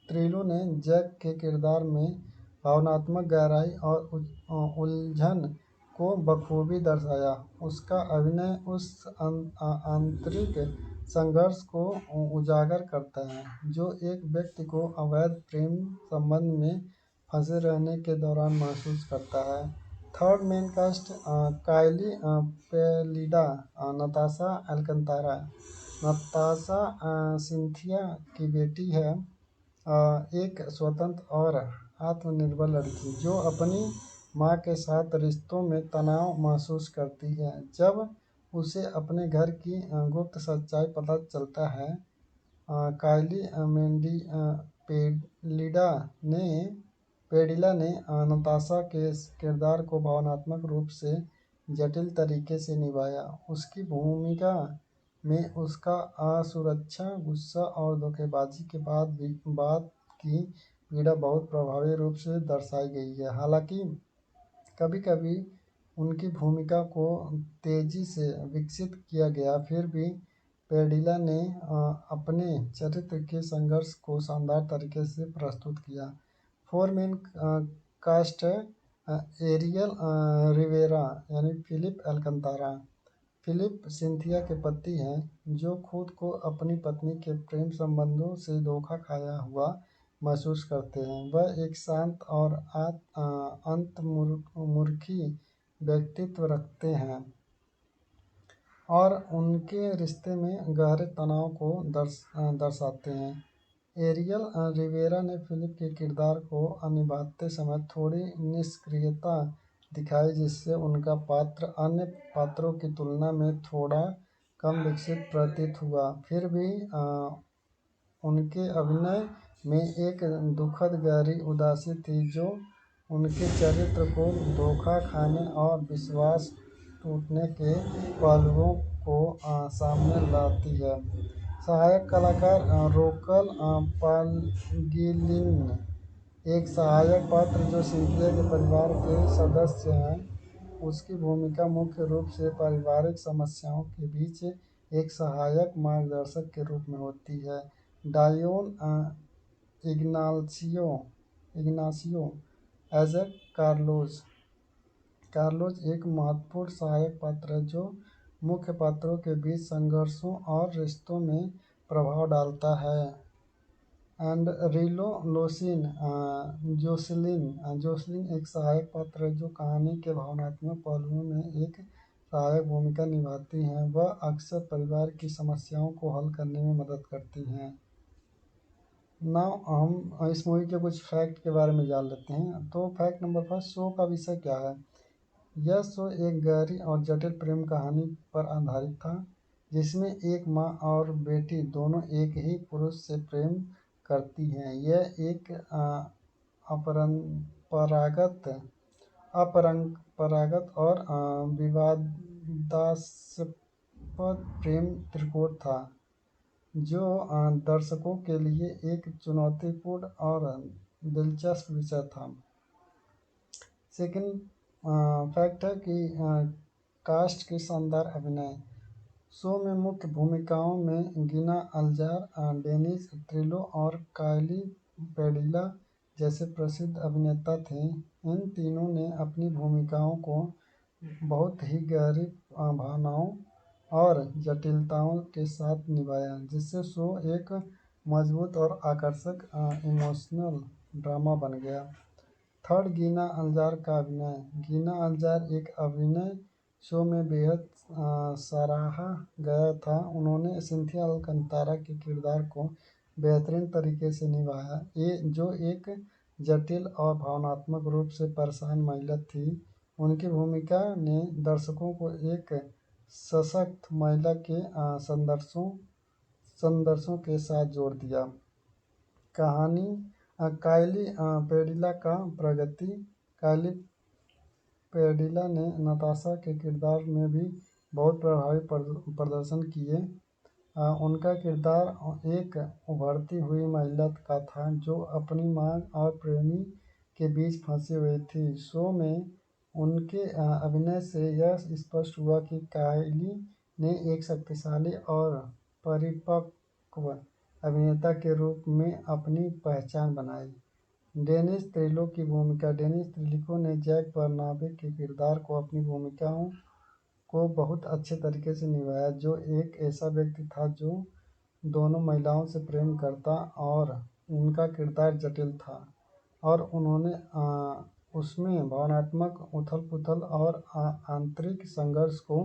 त्रिलो ने जैक के किरदार में भावनात्मक गहराई और उलझन को बखूबी दर्शाया। उसका अभिनय उस आंतरिक संघर्ष को उजागर करता है जो एक व्यक्ति को अवैध प्रेम संबंध में फंसे रहने के दौरान महसूस करता है। थर्ड मेन कास्ट काइली पेलिडा, नताशा अल्कंतारा। नताशा सिंथिया की बेटी है, एक स्वतंत्र और आत्मनिर्भर लड़की जो अपनी मां के साथ रिश्तों में तनाव महसूस करती है। जब उसे अपने घर की गुप्त सच्चाई पता चलता है, काइली मेंडी पेडिला ने नताशा के किरदार को भावनात्मक रूप से जटिल तरीके से निभाया। उसकी भूमिका में उसका असुरक्षा, गुस्सा और धोखेबाजी के बाद की पीड़ा बहुत प्रभावी रूप से दर्शाई गई है। हालांकि कभी-कभी उनकी भूमिका को तेजी से विकसित किया गया, फिर भी पेडिला ने अपने चरित्र के संघर्ष को शानदार तरीके से प्रस्तुत किया। Four main cast Ariel Rivera यानी फिलिप अल्कंतारा। फिलिप सिंथिया के पति हैं जो खुद को अपनी पत्नी के प्रेम संबंधों से धोखा खाया हुआ महसूस करते हैं। वह एक शांत और अंतर्मुखी व्यक्तित्व रखते हैं और उनके रिश्ते में गहरे तनाव को दर्शाते हैं। एरियल रिवेरा ने फिलिप के किरदार को निभाते समय थोड़ी निष्क्रियता दिखाई, जिससे उनका पात्र अन्य पात्रों की तुलना में थोड़ा कम विकसित प्रतीत हुआ। फिर भी उनके अभिनय में एक दुखद गहरी उदासी थी जो उनके चरित्र को धोखा खाने और विश्वास टूटने के पहलुओं को सामने लाती है। सहायक कलाकार रोकल पालगिलिन, एक सहायक पात्र जो सिंथिया के परिवार के सदस्य हैं। उसकी भूमिका मुख्य रूप से पारिवारिक समस्याओं के बीच एक सहायक मार्गदर्शक के रूप में होती है। Dion Ignacio as a Carlos एक महत्वपूर्ण सहायक पात्र है जो मुख्य पात्रों के बीच संघर्षों और रिश्तों में प्रभाव डालता है। एंड रिलो लोसिन जोसलिन एक सहायक पात्र है जो कहानी के भावनात्मक पहलुओं में एक सहायक भूमिका निभाती हैं। वह अक्सर परिवार की समस्याओं को हल करने में मदद करती हैं। नाउ हम इस मूवी के कुछ फैक्ट के बारे में जान लेते हैं। तो फैक्ट नंबर फर्स्ट, शो का विषय क्या है? यह शो एक गहरी और जटिल प्रेम कहानी पर आधारित था जिसमें एक माँ और बेटी दोनों एक ही पुरुष से प्रेम करती हैं। यह एक अपरंपरागत और विवादास्पद प्रेम त्रिकोण था जो दर्शकों के लिए एक चुनौतीपूर्ण और दिलचस्प विषय था। सेकंड फैक्ट है कि कास्ट की शानदार अभिनय। शो में मुख्य भूमिकाओं में गिना अल्जार, डेनिस त्रिलो और काइली पेडिला जैसे प्रसिद्ध अभिनेता थे। इन तीनों ने अपनी भूमिकाओं को बहुत ही गहरी भावनाओं और जटिलताओं के साथ निभाया, जिससे शो एक मजबूत और आकर्षक इमोशनल ड्रामा बन गया। थर्ड, गीना अल्जार का अभिनय। गीना अल्जार एक अभिनय शो में बेहद सराहा गया था। उन्होंने सिंथिया अल्कंतारा के किरदार को बेहतरीन तरीके से निभाया, जो एक जटिल और भावनात्मक रूप से परेशान महिला थी। उनकी भूमिका ने दर्शकों को एक सशक्त महिला के संदर्शों के साथ जोड़ दिया। कहानी काइली पेडिला का प्रगति। काइली पेडिला ने नताशा के किरदार में भी बहुत प्रभावी प्रदर्शन किए। उनका किरदार एक उभरती हुई महिला का था जो अपनी मां और प्रेमी के बीच फंसी हुई थी। शो में उनके अभिनय से यह स्पष्ट हुआ कि काइली ने एक शक्तिशाली और परिपक्व अभिनेता के रूप में अपनी पहचान बनाई। डेनिस त्रिलो की भूमिका। डेनिस त्रिलो ने जैक बर्नाबे के किरदार को अपनी भूमिकाओं को बहुत अच्छे तरीके से निभाया, जो एक ऐसा व्यक्ति था जो दोनों महिलाओं से प्रेम करता और उनका किरदार जटिल था और उन्होंने उसमें भावनात्मक उथल-पुथल और आंतरिक संघर्ष को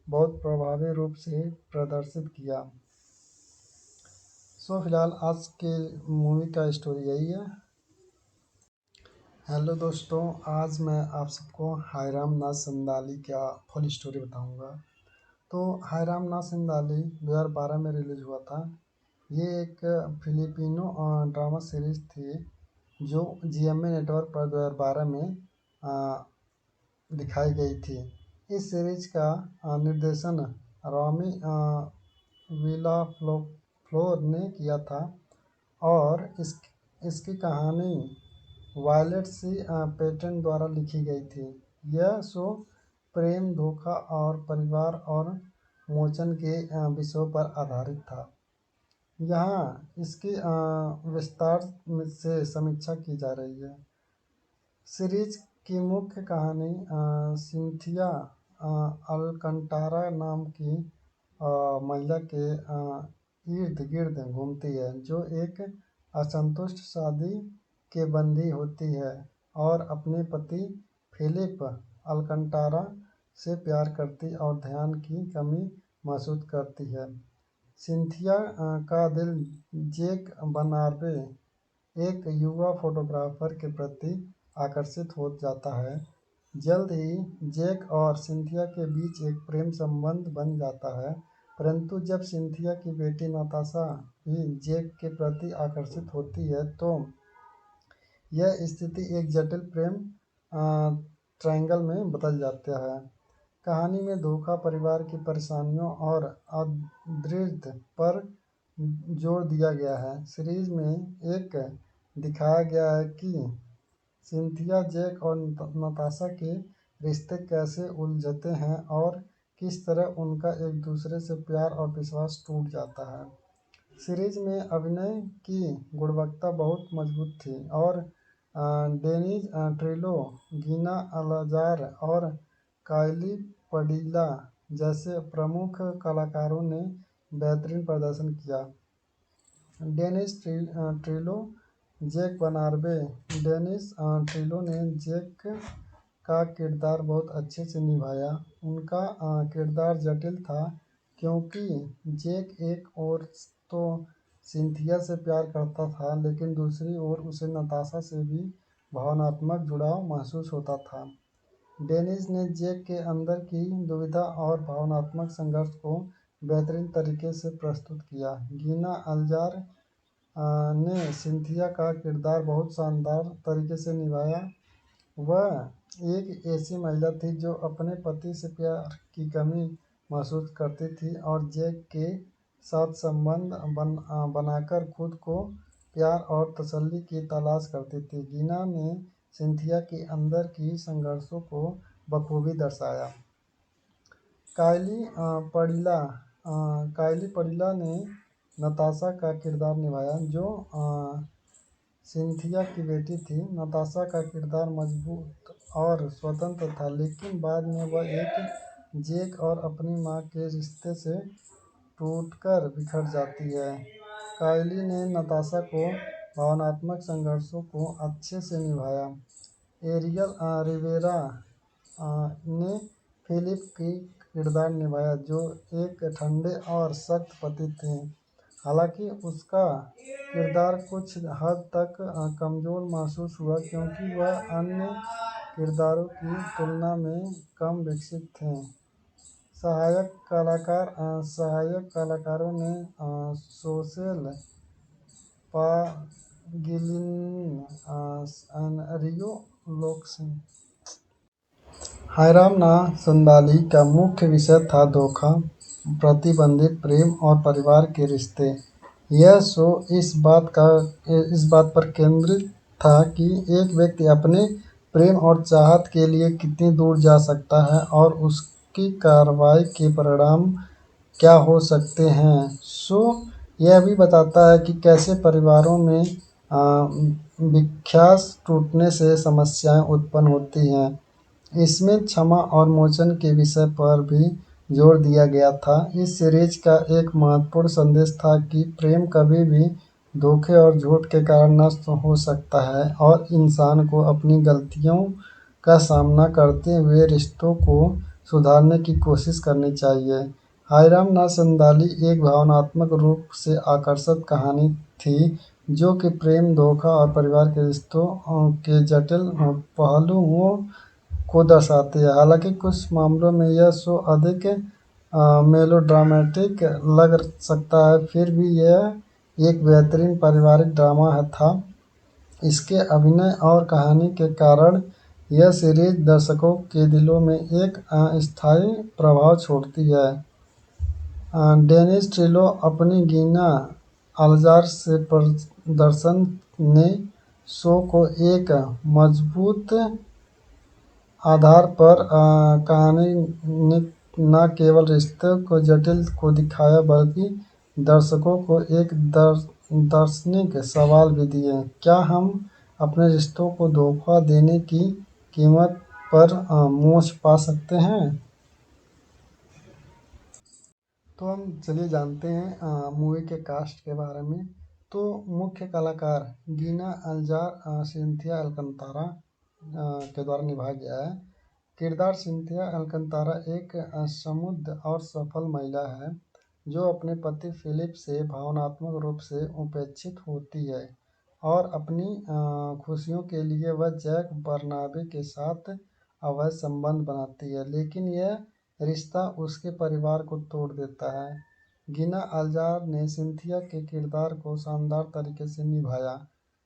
बहुत प्रभावी रूप से प्रदर्शित किया। सो फिलहाल आज के मूवी का स्टोरी यही है। हेलो दोस्तों, आज मैं आप सबको हायराम ना संदाली का फुल स्टोरी बताऊंगा। तो हायराम ना संदाली 2012 में रिलीज हुआ था। ये एक फिलिपिनो ड्रामा सीरीज थी जो GMA नेटवर्क पर 2012 में दिखाई गई थी। इस सीरीज का निर्देशन रॉमी विलाफ्लोर ने किया था और इसकी कहानी वायलेट सी पेटन द्वारा लिखी गई थी। यह शो प्रेम, धोखा और परिवार और मोचन के विषयों पर आधारित था। यहाँ इसकी विस्तार से समीक्षा की जा रही है। सीरीज की मुख्य कहानी सिंथिया अलकंटारा नाम की महिला के इर्द गिर्द घूमती है, जो एक असंतुष्ट शादी के बंदी होती है और अपने पति फिलिप अलकंटारा से प्यार करती और ध्यान की कमी महसूस करती है। सिंथिया का दिल जैक बनार्बे, एक युवा फोटोग्राफर के प्रति आकर्षित हो जाता है। जल्द ही जैक और सिंथिया के बीच एक प्रेम संबंध बन जाता है, परंतु जब सिंथिया की बेटी नताशा भी जैक के प्रति आकर्षित होती है तो यह स्थिति एक जटिल प्रेम ट्रायंगल में बदल जाता है। कहानी में धोखा, परिवार की परेशानियों और अदृश्य पर जोर दिया गया है। सीरीज में एक दिखाया गया है कि सिंथिया, जैक और नताशा के रिश्ते कैसे उलझते हैं और किस तरह उनका एक दूसरे से प्यार और विश्वास टूट जाता है। सीरीज में अभिनय की गुणवत्ता बहुत मजबूत थी और डेनिस ट्रिलो, गिना अलाजार और काइली पडीला जैसे प्रमुख कलाकारों ने बेहतरीन प्रदर्शन किया। Dennis Trillo, Jack Bernabe. Dennis Trillo ने जैक का किरदार बहुत अच्छे से निभाया। उनका किरदार जटिल था क्योंकि जैक एक ओर तो सिंथिया से प्यार करता था, लेकिन दूसरी ओर उसे नताशा से भी भावनात्मक जुड़ाव महसूस होता था। डेनिस ने जैक के अंदर की दुविधा और भावनात्मक संघर्ष को बेहतरीन तरीके से प्रस्तुत किया। गिना अलाजार ने सिंथिया का किरदार बहुत शानदार तरीके से निभाया। वह एक ऐसी महिला थी जो अपने पति से प्यार की कमी महसूस करती थी और जैक के साथ संबंध बनाकर खुद को प्यार और तसल्ली की तलाश करती थी। गिना ने सिंथिया के अंदर की संघर्षों को बखूबी दर्शाया। काइली पडीला ने नताशा का किरदार निभाया, जो सिंथिया की बेटी थी। नताशा का किरदार मजबूत और स्वतंत्र था, लेकिन बाद में वह एक जैक और अपनी मां के रिश्ते से टूटकर बिखर जाती है। काइली ने नताशा को भावनात्मक संघर्षों को अच्छे से निभाया। एरियल रिवेरा ने फिलिप की किरदार निभाया, जो एक ठंडे और सख्त पति थे। हालांकि उसका किरदार कुछ हद तक कमजोर महसूस हुआ क्योंकि वह अन्य किरदारों की तुलना में कम विकसित थे। सहायक कलाकारों ने सोशेल पागिलिन, रियो लोक्सिन। हायराम ना संदाली का मुख्य विषय था धोखा, प्रतिबंधित प्रेम और परिवार के रिश्ते। यह शो इस बात पर केंद्रित था कि एक व्यक्ति अपने प्रेम और चाहत के लिए कितनी दूर जा सकता है और उसकी कार्रवाई के परिणाम क्या हो सकते हैं। यह भी बताता है कि कैसे परिवारों में विश्वास टूटने से समस्याएं उत्पन्न होती हैं। इसमें क्षमा और मोचन के विषय पर भी जोर दिया गया था। इस सीरीज का एक महत्वपूर्ण संदेश था कि प्रेम कभी भी धोखे और झूठ के कारण नष्ट हो सकता है और इंसान को अपनी गलतियों का सामना करते हुए रिश्तों को सुधारने की कोशिश करनी चाहिए। हायराम ना संदाली एक भावनात्मक रूप से आकर्षक कहानी थी जो कि प्रेम, धोखा और परिवार के रिश्तों के जटिल पहलुओं को दर्शाती है। हालांकि कुछ मामलों में यह शो अधिक मेलोड्रामेटिक लग सकता है, फिर भी यह एक बेहतरीन पारिवारिक ड्रामा था। इसके अभिनय और कहानी के कारण यह सीरीज दर्शकों के दिलों में एक अस्थायी प्रभाव छोड़ती है। डेनिस ट्रिलो अपनी गिना अल्जार से प्रदर्शन ने शो को एक मजबूत आधार पर कहानी ने न केवल रिश्ते को जटिल को दिखाया बल्कि दर्शकों को एक दार्शनिक सवाल भी दिए। क्या हम अपने रिश्तों को धोखा देने की कीमत पर मोक्ष पा सकते हैं? तो हम चलिए जानते हैं मूवी के कास्ट के बारे में। तो मुख्य कलाकार गीना अल्जार सिंथिया अल्कंतारा के द्वारा निभाया गया है। किरदार सिंथिया अल्कंतारा एक समुद्र और सफल महिला है जो अपने पति फिलिप से भावनात्मक रूप से उपेक्षित होती है और अपनी खुशियों के लिए वह जैक बर्नाबे के साथ अवैध संबंध बनाती है, लेकिन यह रिश्ता उसके परिवार को तोड़ देता है। गिना अल्जार ने सिंथिया के किरदार को शानदार तरीके से निभाया।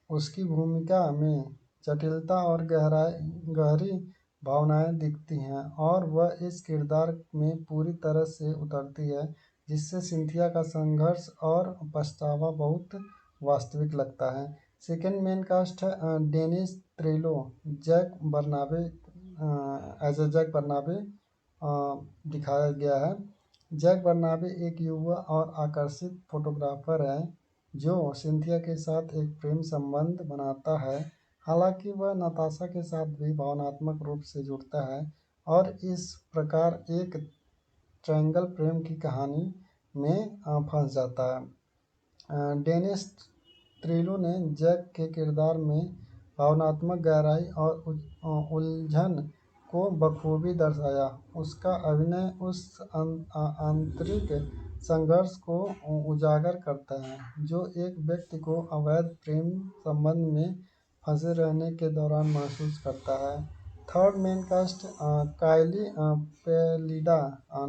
उसकी भूमिका में जटिलता और गहरी भावनाएं दिखती हैं और वह इस किरदार में पूरी तरह से उतरती है, जिससे सिंथिया का संघर्ष और पछतावा बहुत वास्तविक लगता है। सेकेंड मेन कास्ट है Dennis Trillo Jack Bernabe as a Jack Bernabe दिखाया गया है। जैक बर्नाबे एक युवा और आकर्षित फोटोग्राफर है जो सिंथिया के साथ एक प्रेम संबंध बनाता है। हालांकि वह नताशा के साथ भी भावनात्मक रूप से जुड़ता है और इस प्रकार एक ट्रायंगल प्रेम की कहानी में फंस जाता है। डेनिस त्रिलो ने जैक के किरदार में भावनात्मक गहराई और उलझन को बखूबी दर्शाया। उसका अभिनय उस आंतरिक संघर्ष को उजागर करता है जो एक व्यक्ति को अवैध प्रेम संबंध में फंसे रहने के दौरान महसूस करता है। थर्ड मेन कास्ट काइली पेलिडा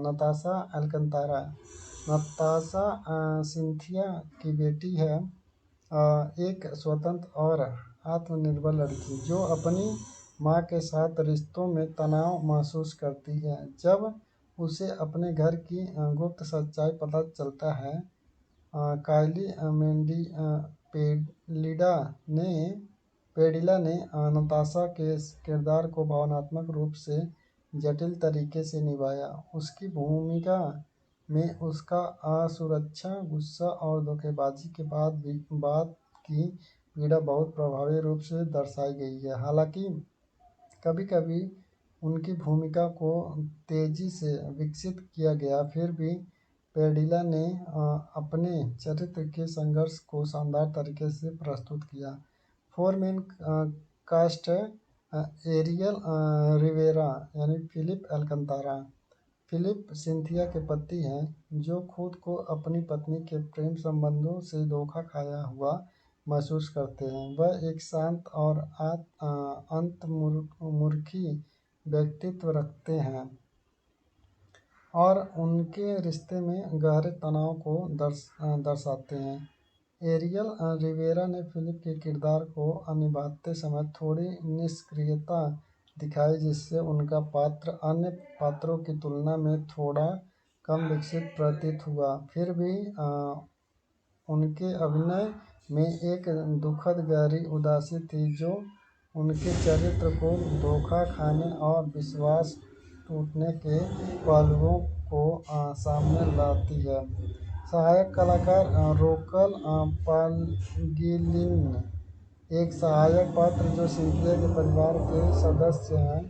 नताशा अल्कंतारा। नताशा सिंथिया की बेटी है, एक स्वतंत्र और आत्मनिर्भर लड़की जो अपनी मां के साथ रिश्तों में तनाव महसूस करती है। जब उसे अपने घर की गुप्त सच्चाई पता चलता है, काइली पेडिला ने नताशा के किरदार को भावनात्मक रूप से जटिल तरीके से निभाया। उसकी भूमिका में उसका असुरक्षा, गुस्सा और धोखेबाजी के बाद की पीड़ा बहुत प्रभावी रूप से दर्शाई गई है। हालांकि कभी-कभी उनकी भूमिका को तेजी से विकसित किया गया, फिर भी पेडिला ने अपने चरित्र के संघर्ष को शानदार तरीके से प्रस्तुत किया। फोर मेन कास्ट है एरियल रिवेरा यानी फिलिप अल्कंतारा। फिलिप सिंथिया के पति हैं जो खुद को अपनी पत्नी के प्रेम संबंधों से धोखा खाया हुआ महसूस करते हैं। वह एक शांत और अंतर्मुखी व्यक्तित्व रखते हैं और उनके रिश्ते में गहरे तनाव को दर्शाते हैं। एरियल रिवेरा ने फिलिप के किरदार को निभाते समय थोड़ी निष्क्रियता दिखाई, जिससे उनका पात्र अन्य पात्रों की तुलना में थोड़ा कम विकसित प्रतीत हुआ। फिर भी उनके अभिनय में एक दुखद गहरी उदासी थी जो उनके चरित्र को धोखा खाने और विश्वास टूटने के पहलुओं को सामने लाती है। सहायक कलाकार रोकल पालगिलिन एक सहायक पात्र जो सिंथिया के परिवार के सदस्य हैं।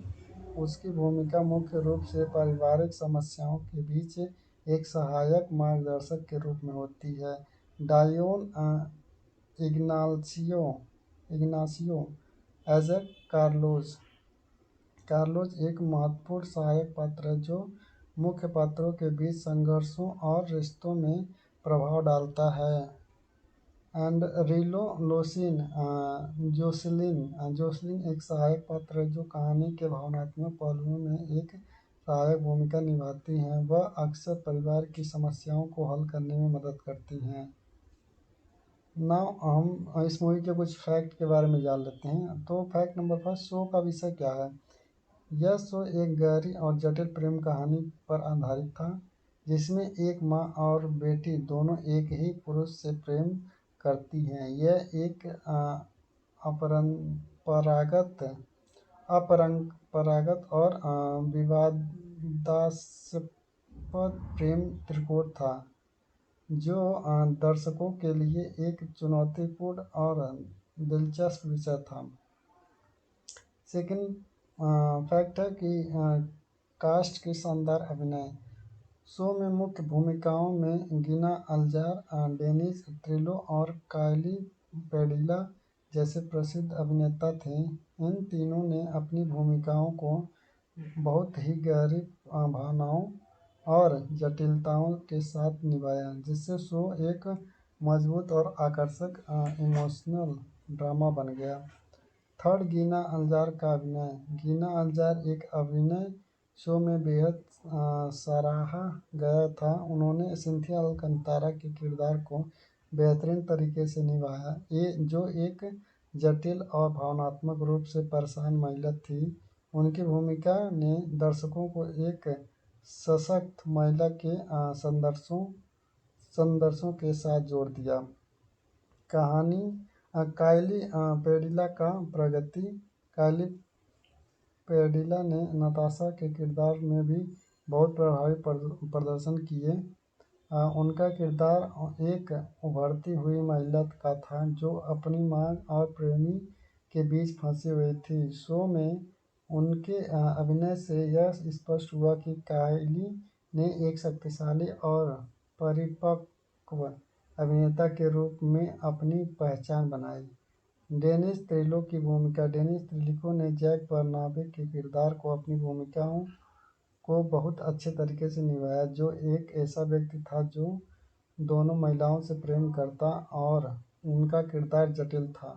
उसकी भूमिका मुख्य रूप से पारिवारिक समस्याओं के बीच एक सहायक मार्गदर्शक के रूप में होती है। Dion Ignacio as a Carlos Carlos एक महत्वपूर्ण सहायक पात्र है जो मुख्य पात्रों के बीच संघर्षों और रिश्तों में प्रभाव डालता है। एंड रिलो लोसिन जोसलिन एक सहायक पात्र है जो कहानी के भावनात्मक पहलुओं में एक सहायक भूमिका निभाती हैं। वह अक्सर परिवार की समस्याओं को हल करने में मदद करती हैं। नाउ हम इस मूवी के कुछ फैक्ट के बारे में जान लेते हैं। तो फैक्ट नंबर फर्स्ट, शो का विषय क्या है? यह शो एक गहरी और जटिल प्रेम कहानी पर आधारित था जिसमें एक माँ और बेटी दोनों एक ही पुरुष से प्रेम करती हैं। यह एक अपरंपरागत और विवादास्पद प्रेम त्रिकोण था जो दर्शकों के लिए एक चुनौतीपूर्ण और दिलचस्प विषय था। सेकंड फैक्ट है कि कास्ट की शानदार अभिनय। शो में मुख्य भूमिकाओं में गिना अल्जार, डेनिस ट्रिलो और काइली पेडिला जैसे प्रसिद्ध अभिनेता थे। इन तीनों ने अपनी भूमिकाओं को बहुत ही गहरी भावनाओं और जटिलताओं के साथ निभाया जिससे शो एक मजबूत और आकर्षक इमोशनल ड्रामा बन गया। थर्ड, गीना अल्जार का अभिनय। गीना अल्जार एक अभिनय शो में बेहद सराहा गया था। उन्होंने सिंथिया अलकंतारा के किरदार को बेहतरीन तरीके से निभाया जो एक जटिल और भावनात्मक रूप से परेशान महिला थी। उनकी भूमिका ने दर्शकों को एक सशक्त महिला के संदर्शों के साथ जोड़ दिया। कहानी काइली पेडिला का प्रगति। काइली पेडिला ने नताशा के किरदार में भी बहुत प्रभावी प्रदर्शन किए। उनका किरदार एक उभरती हुई महिला का था जो अपनी मांग और प्रेमी के बीच फंसी हुई थी। शो में उनके अभिनय से यह स्पष्ट हुआ कि काइली ने एक शक्तिशाली और परिपक्व अभिनेता के रूप में अपनी पहचान बनाई। डेनिस त्रिलो की भूमिका। डेनिस त्रिलो ने जैक बर्नाबे के किरदार को अपनी भूमिकाओं को बहुत अच्छे तरीके से निभाया जो एक ऐसा व्यक्ति था जो दोनों महिलाओं से प्रेम करता और उनका किरदार जटिल था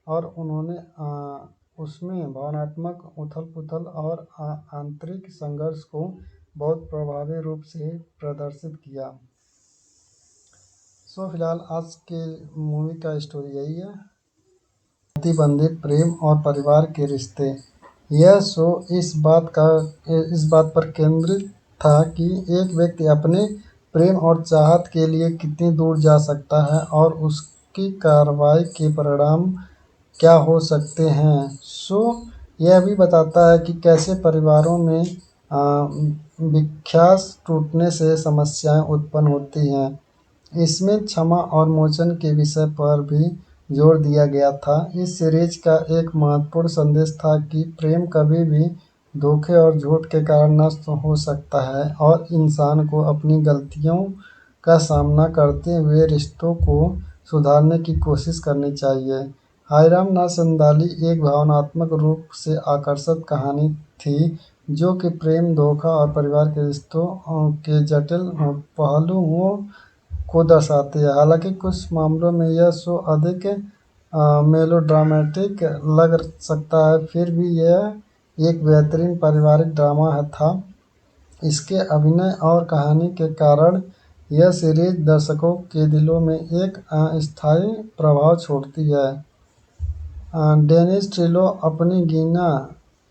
और उन्होंने उसमें भावनात्मक उथल-पुथल और आंतरिक संघर्ष को बहुत प्रभावी रूप से प्रदर्शित किया। सो फिलहाल आज के मूवी का स्टोरी यही है। प्रतिबंधित प्रेम और परिवार के रिश्ते। यह शो इस बात पर केंद्रित था कि एक व्यक्ति अपने प्रेम और चाहत के लिए कितनी दूर जा सकता है और उसकी कार्रवाई के परिणाम क्या हो सकते हैं। शो यह भी बताता है कि कैसे परिवारों में विश्वास टूटने से समस्याएं उत्पन्न होती हैं। इसमें क्षमा और मोचन के विषय पर भी जोर दिया गया था। इस सीरीज का एक महत्वपूर्ण संदेश था कि प्रेम कभी भी धोखे और झूठ के कारण नष्ट हो सकता है और इंसान को अपनी गलतियों का सामना करते हुए रिश्तों को सुधारने की कोशिश करनी चाहिए। हायराम ना संदाली एक भावनात्मक रूप से आकर्षक कहानी थी जो कि प्रेम, धोखा और परिवार के रिश्तों के जटिल पहलुओं को दर्शाती है। हालांकि कुछ मामलों में यह शो अधिक मेलोड्रामेटिक लग सकता है, फिर भी यह एक बेहतरीन पारिवारिक ड्रामा था। इसके अभिनय और कहानी के कारण यह सीरीज दर्शकों के दिलों में एक स्थायी प्रभाव छोड़ती है। डेनिस ट्रिलो अपनी गिना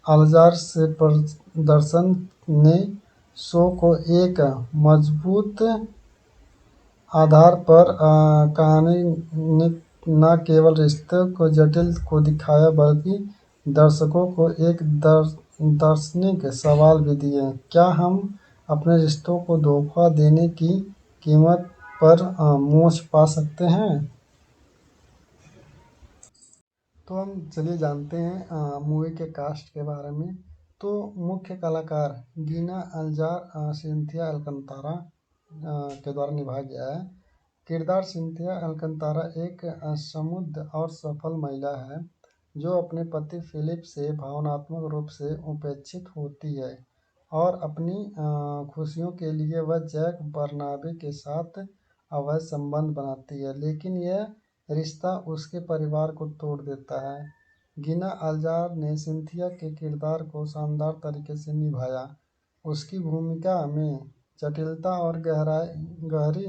अल्जार से प्रदर्शन ने शो को एक मजबूत आधार पर कहानी न केवल रिश्ते को जटिल को दिखाया बल्कि दर्शकों को एक दार्शनिक सवाल भी दिए, क्या हम अपने रिश्तों को धोखा देने की कीमत पर मोक्ष पा सकते हैं। तो हम चलिए जानते हैं मूवी के कास्ट के बारे में। तो मुख्य कलाकार गीना अल्जार सिंथिया अलकंतारा के द्वारा निभाया गया है। किरदार सिंथिया अलकंतारा एक समुद्र और सफल महिला है जो अपने पति फिलिप से भावनात्मक रूप से उपेक्षित होती है और अपनी खुशियों के लिए वह जैक बर्नाबे के साथ अवैध संबंध बनाती है, लेकिन यह रिश्ता उसके परिवार को तोड़ देता है। गिना अल्जार ने सिंथिया के किरदार को शानदार तरीके से निभाया। उसकी भूमिका में जटिलता और गहरी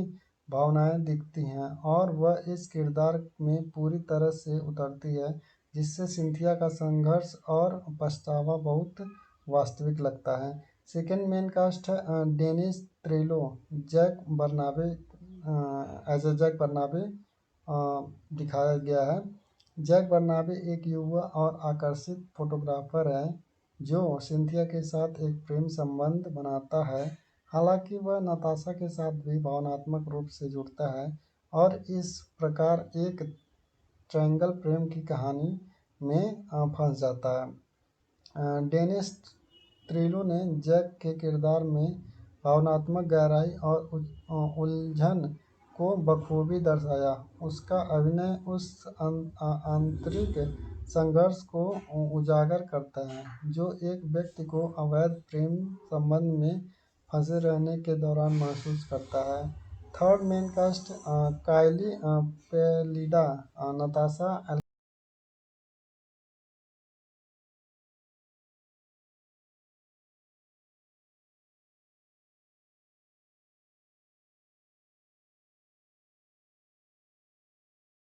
भावनाएं दिखती हैं और वह इस किरदार में पूरी तरह से उतरती है, जिससे सिंथिया का संघर्ष और पछतावा बहुत वास्तविक लगता है। सेकेंड मेन कास्ट है Dennis Trillo Jack Bernabe as a Jack Bernabe दिखाया गया है। जैक बर्नाबे एक युवा और आकर्षित फोटोग्राफर है जो सिंथिया के साथ एक प्रेम संबंध बनाता है। हालांकि वह नताशा के साथ भी भावनात्मक रूप से जुड़ता है और इस प्रकार एक ट्रायंगल प्रेम की कहानी में फंस जाता है। डेनिस त्रिलो ने जैक के किरदार में भावनात्मक गहराई और उलझन को बखूबी दर्शाया। उसका अभिनय उस आंतरिक संघर्ष को उजागर करता है जो एक व्यक्ति को अवैध प्रेम संबंध में फंसे रहने के दौरान महसूस करता है। थर्ड मेन कास्ट काइली पेलिडा नताशा